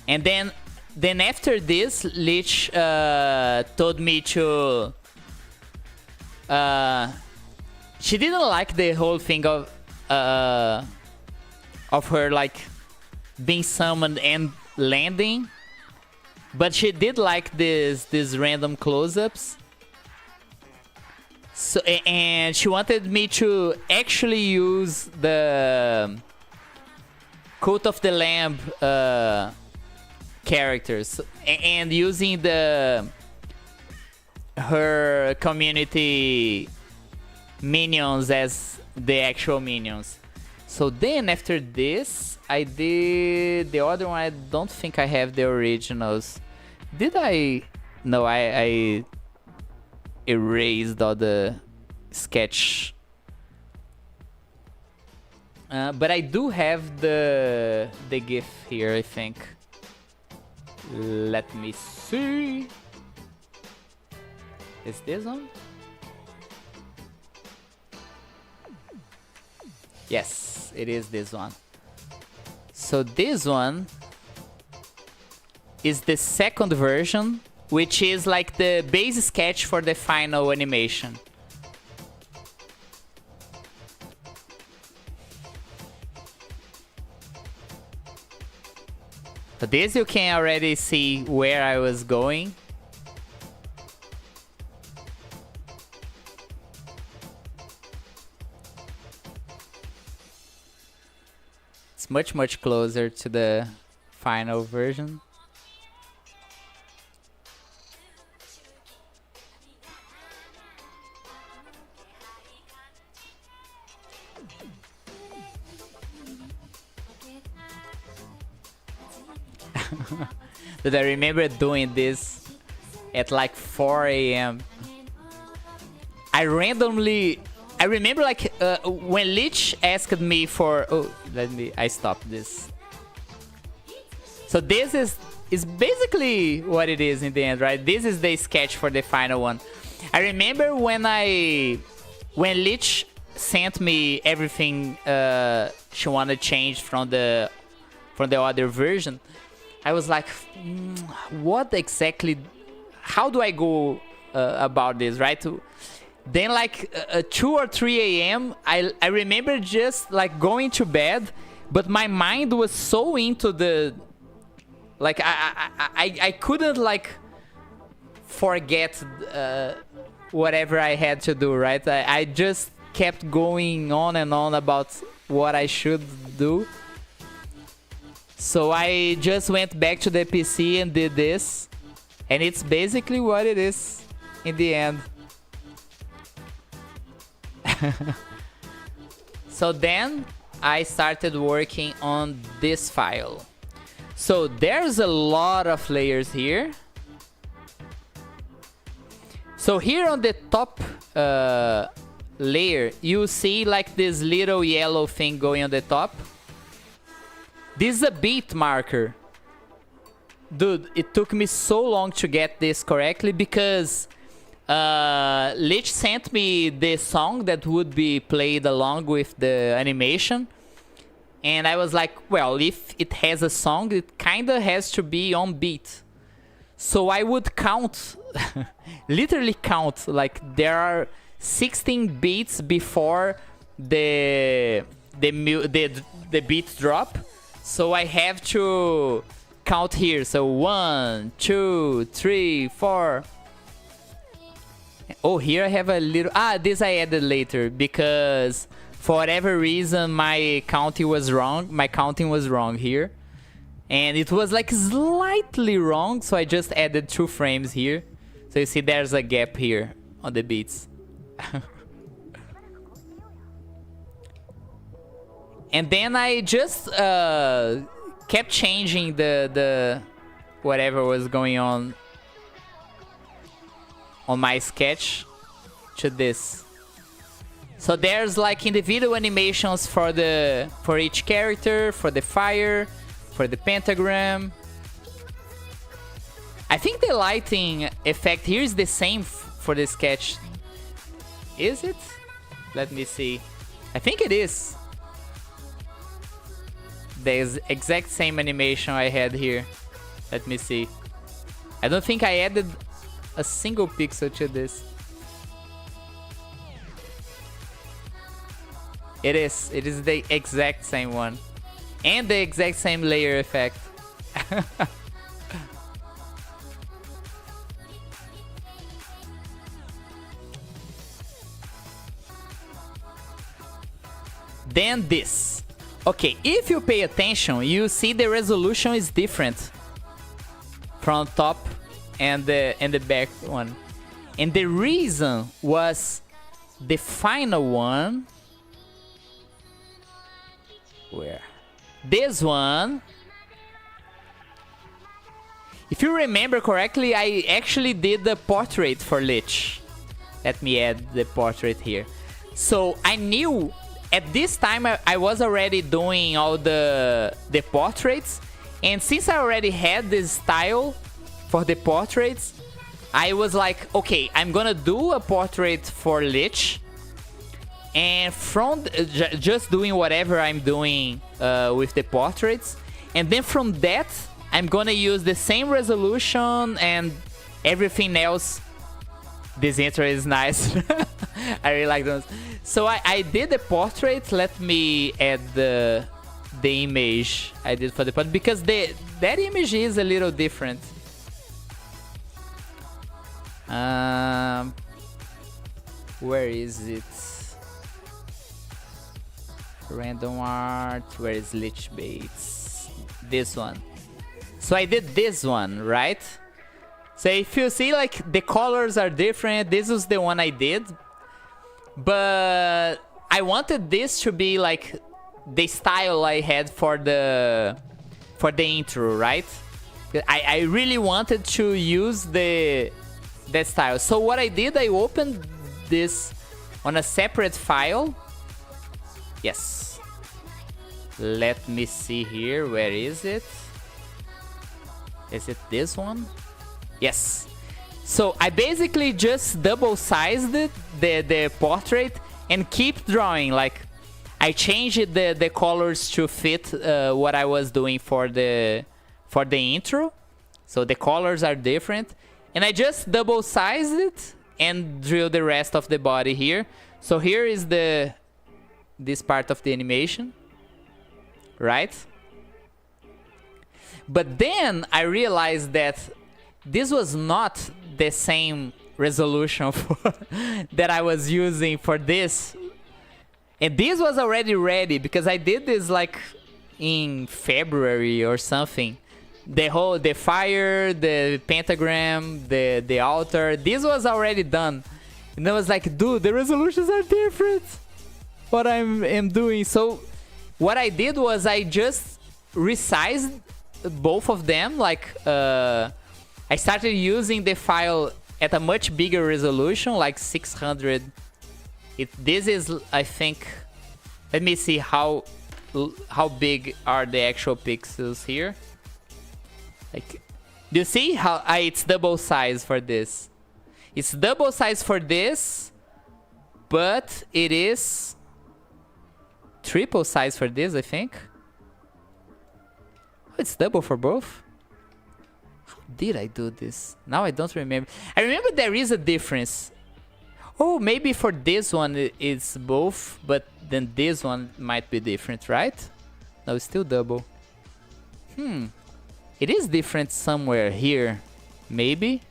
And then after this, Lich told me to... she didn't like the whole thing of her like being summoned and landing, but she did like these random close-ups. So, and she wanted me to actually use the Cult of the Lamb characters and using her community minions as the actual minions. So then after this, I did the other one. I don't think I have the originals. Did I? No, I erased all the sketch. But I do have the GIF here, I think. Let me see. Is this one? Yes, it is this one. So this one is the second version, which is like the base sketch for the final animation. So this you can already see where I was going. It's much closer to the final version. But I remember doing this at like 4 a.m. I remember like when Lich asked me for... Oh, I stopped this. So this is basically what it is in the end, right? This is the sketch for the final one. I remember when Lich sent me everything she wanted changed from the other version, I was like, what exactly? How do I go about this, right? Then like 2 or 3 a.m. I remember just like going to bed, but my mind was so into the... Like I couldn't like forget whatever I had to do, right? I just kept going on and on about what I should do. So I just went back to the PC and did this, and it's basically what it is in the end. So then I started working on this file. So there's a lot of layers here. So here on the top layer, you see like this little yellow thing going on the top. This is a beat marker. Dude, it took me so long to get this correctly because Lich sent me the song that would be played along with the animation. And I was like, well, if it has a song, it kinda has to be on beat. So I would count, literally count, like there are 16 beats before the beat drop. So I have to count here. So 1, 2, 3, 4. Oh, here I have a little... this I added later because for whatever reason my counting was wrong. My counting was wrong here. And it was like slightly wrong, so I just added 2 frames here. So you see there's a gap here on the beats. And then I just kept changing the whatever was going on my sketch to this. So there's like individual animations for each character, for the fire, for the pentagram. I think the lighting effect here is the same for the sketch. Is it? Let me see. I think it is. The exact same animation I had here. Let me see. I don't think I added a single pixel to this. It is the exact same one. And the exact same layer effect. Then this. Okay, if you pay attention, you see the resolution is different from top and the back one. And the reason was the final one. Where? This one. If you remember correctly, I actually did the portrait for Lich. Let me add the portrait here. So I knew at this time I was already doing all the portraits, and since I already had this style for the portraits, I was like, okay, I'm gonna do a portrait for Lich, and from just doing whatever I'm doing with the portraits, and then from that I'm gonna use the same resolution and everything else. This intro is nice. I really like those. So I did the portrait. Let me add the image I did for the portrait, because that image is a little different. Where is it? Random art. Where is Lich Baits? This one. So I did this one, right? So if you see, like, the colors are different. This was the one I did. But I wanted this to be like the style I had for the intro, right? I really wanted to use that style. So what I did, I opened this on a separate file. Yes. Let me see here. Where is it? Is it this one? Yes. So I basically just double-sized the portrait and keep drawing. Like, I changed the colors to fit what I was doing for the intro. So the colors are different. And I just double-sized it and drew the rest of the body here. So here is this part of the animation, right? But then I realized that this was not the same resolution that I was using for this. And this was already ready because I did this like in February or something. The fire, the pentagram, the altar, this was already done. And I was like, dude, the resolutions are different. What I'm doing. So what I did was I just resized both of them. Like, I started using the file at a much bigger resolution, like 600. This is, I think, let me see how big are the actual pixels here. Like, do you see how it's double size for this? It's double size for this, but it is triple size for this, I think. Oh, it's double for both. How did I do this? Now I don't remember. I remember there is a difference. Oh, maybe for this one it's both, but then this one might be different, right? No, it's still double. It is different somewhere here. Maybe?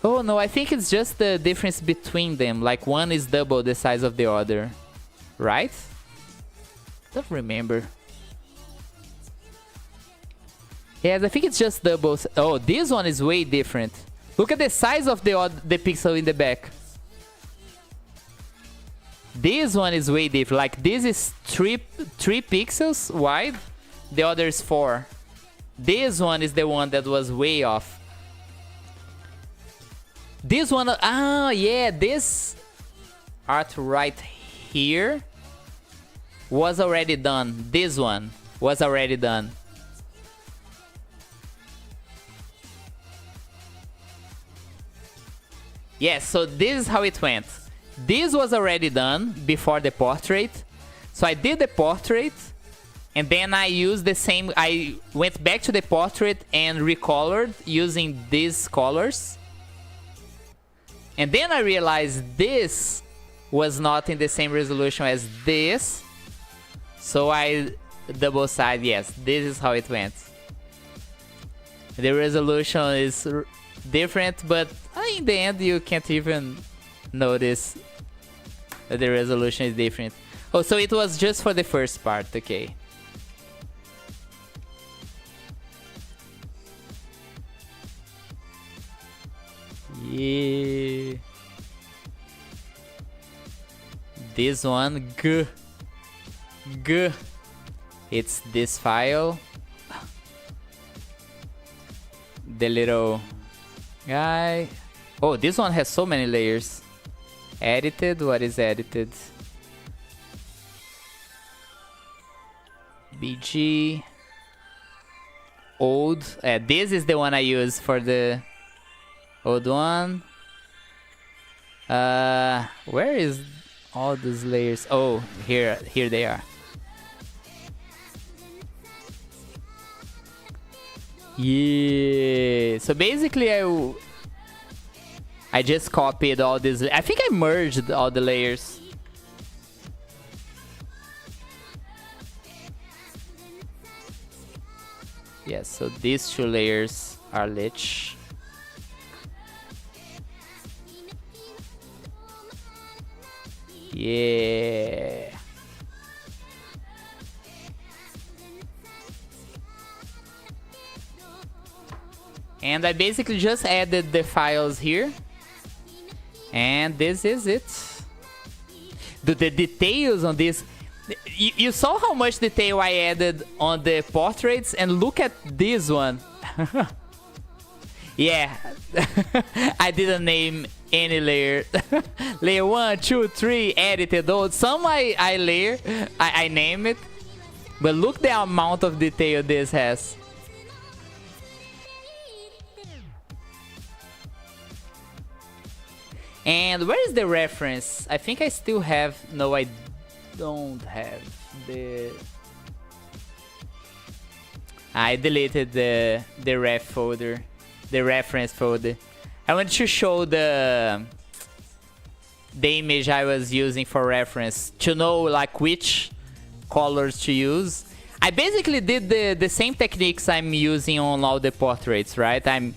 Oh no, I think it's just the difference between them. Like one is double the size of the other. Right? Don't remember. Yes, I think it's just double. Oh, this one is way different. Look at the size of the pixel in the back. This one is way different. Like this is three pixels wide, the other is 4. This one is the one that was way off. This one, yeah, this art right here was already done. This one was already done. Yes, so this is how it went. This was already done before the portrait. So I did the portrait, and then I used the same, I went back to the portrait and recolored using these colors. And then I realized this was not in the same resolution as this. So I double side, yes, this is how it went. The resolution is different, but in the end you can't even notice that the resolution is different. Oh, so it was just for the first part, okay. Yeah. This one, G. It's this file. The little guy. Oh, this one has so many layers. Edited, what is edited? BG. Old. This is the one I use for the old one. Where is all these layers? Oh, here they are. Yeah. So basically, I just copied all these. I think I merged all the layers. Yes. So these 2 layers are lich. Yeah. And I basically just added the files here. And this is it. The details on this. You saw how much detail I added on the portraits, and look at this one. Yeah. I didn't name any layer. Layer 1, 2, 3, edited. Oh, some I name it. But look the amount of detail this has. And where is the reference? I think I still have... No, I don't have the... I deleted the ref folder. The reference folder. I want to show the image I was using for reference to know like which colors to use. I basically did the same techniques I'm using on all the portraits, right? I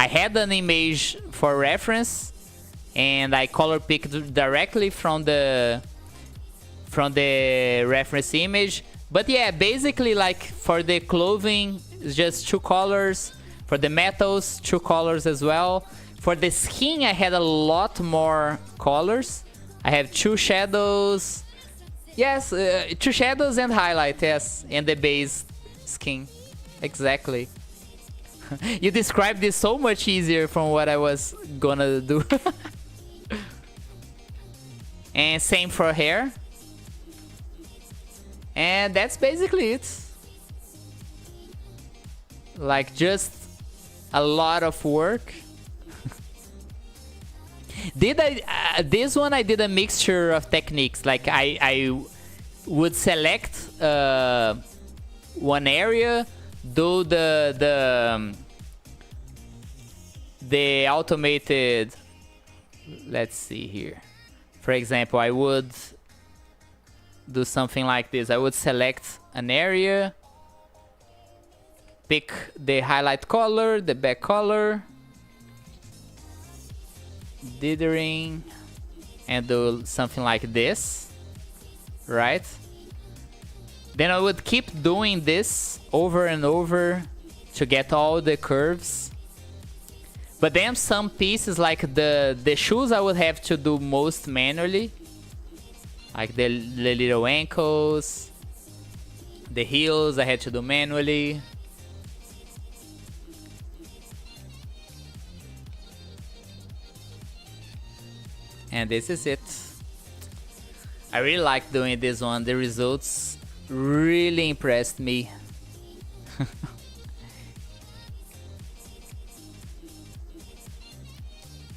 had an image for reference, and I color picked directly from the reference image. But yeah, basically like for the clothing, it's just 2 colors. For the metals, 2 colors as well. For the skin, I had a lot more colors. I have 2 shadows. Yes, 2 shadows and highlight, yes. And the base skin. Exactly. You described this so much easier from what I was gonna do. And same for hair. And that's basically it. Like just a lot of work. This one I did a mixture of techniques. Like I would select one area, do the automated. Let's see here. For example, I would do something like this. I would select an area, pick the highlight color, the back color, dithering, and do something like this, right? Then I would keep doing this over and over to get all the curves. But then some pieces like the shoes I would have to do most manually. Like the little ankles, the heels I had to do manually. And this is it. I really like doing this one. The results really impressed me.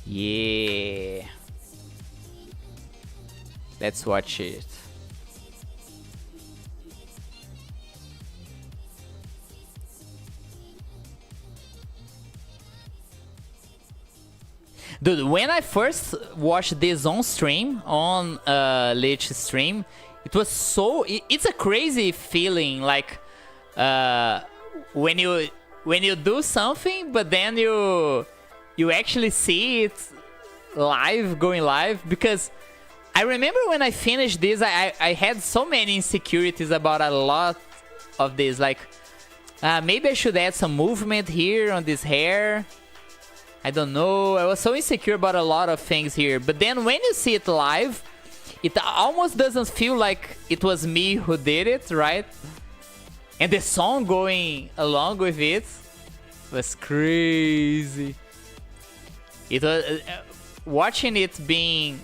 Yeah. Let's watch it. Dude, when I first watched this on stream, on Lich stream, it was so... It's a crazy feeling, like... when you do something, but then you actually see it live, going live, because I remember when I finished this, I had so many insecurities about a lot of this, like maybe I should add some movement here on this hair. I don't know, I was so insecure about a lot of things here, but then when you see it live, it almost doesn't feel like it was me who did it, right? And the song going along with it was crazy. It was watching it being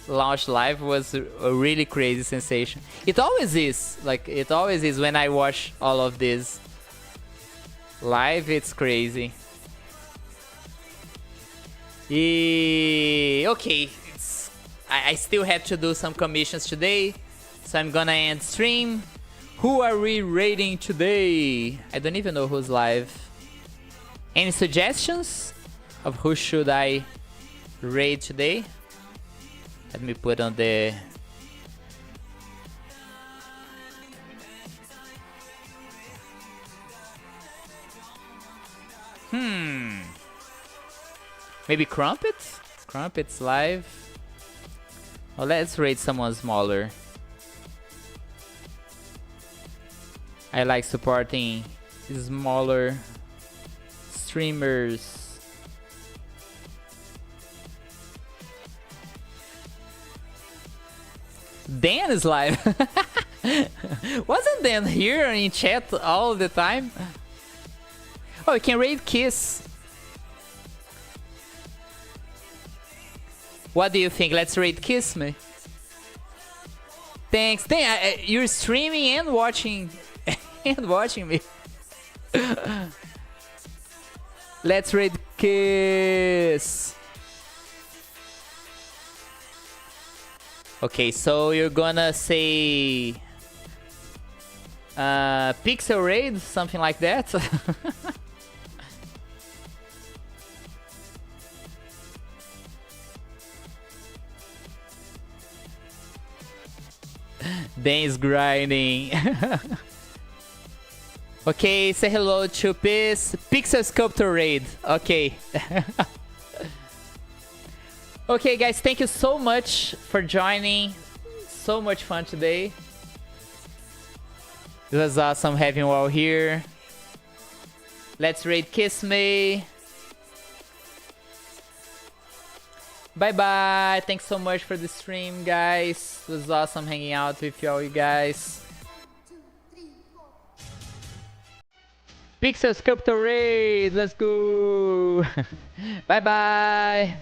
launched live was a really crazy sensation. It always is, like it always is when I watch all of this live. It's crazy. Okay, I still had to do some commissions today, so I'm gonna end stream. Who are we raiding today? I don't even know who's live. Any suggestions of who should I raid today? Let me put on the... Maybe Crumpet? Crumpet's live. Oh, let's raid someone smaller. I like supporting smaller streamers. Dan is live. Wasn't Dan here in chat all the time? Oh, we can raid Kiss. What do you think? Let's raid Kiss Me. Thanks. Dan, you're streaming and watching and watching me. Let's raid Kiss. Okay, so you're gonna say Pixel Raid, something like that. Dan's grinding. Okay, say hello to Piss. Pixel Sculptor Raid. Okay. Okay, guys, thank you so much for joining. So much fun today. It was awesome having you all here. Let's raid Kiss Me. Bye-bye. Thanks so much for the stream, guys. It was awesome hanging out with all you guys. Pixel Sculptor Raid. Let's go. Bye-bye.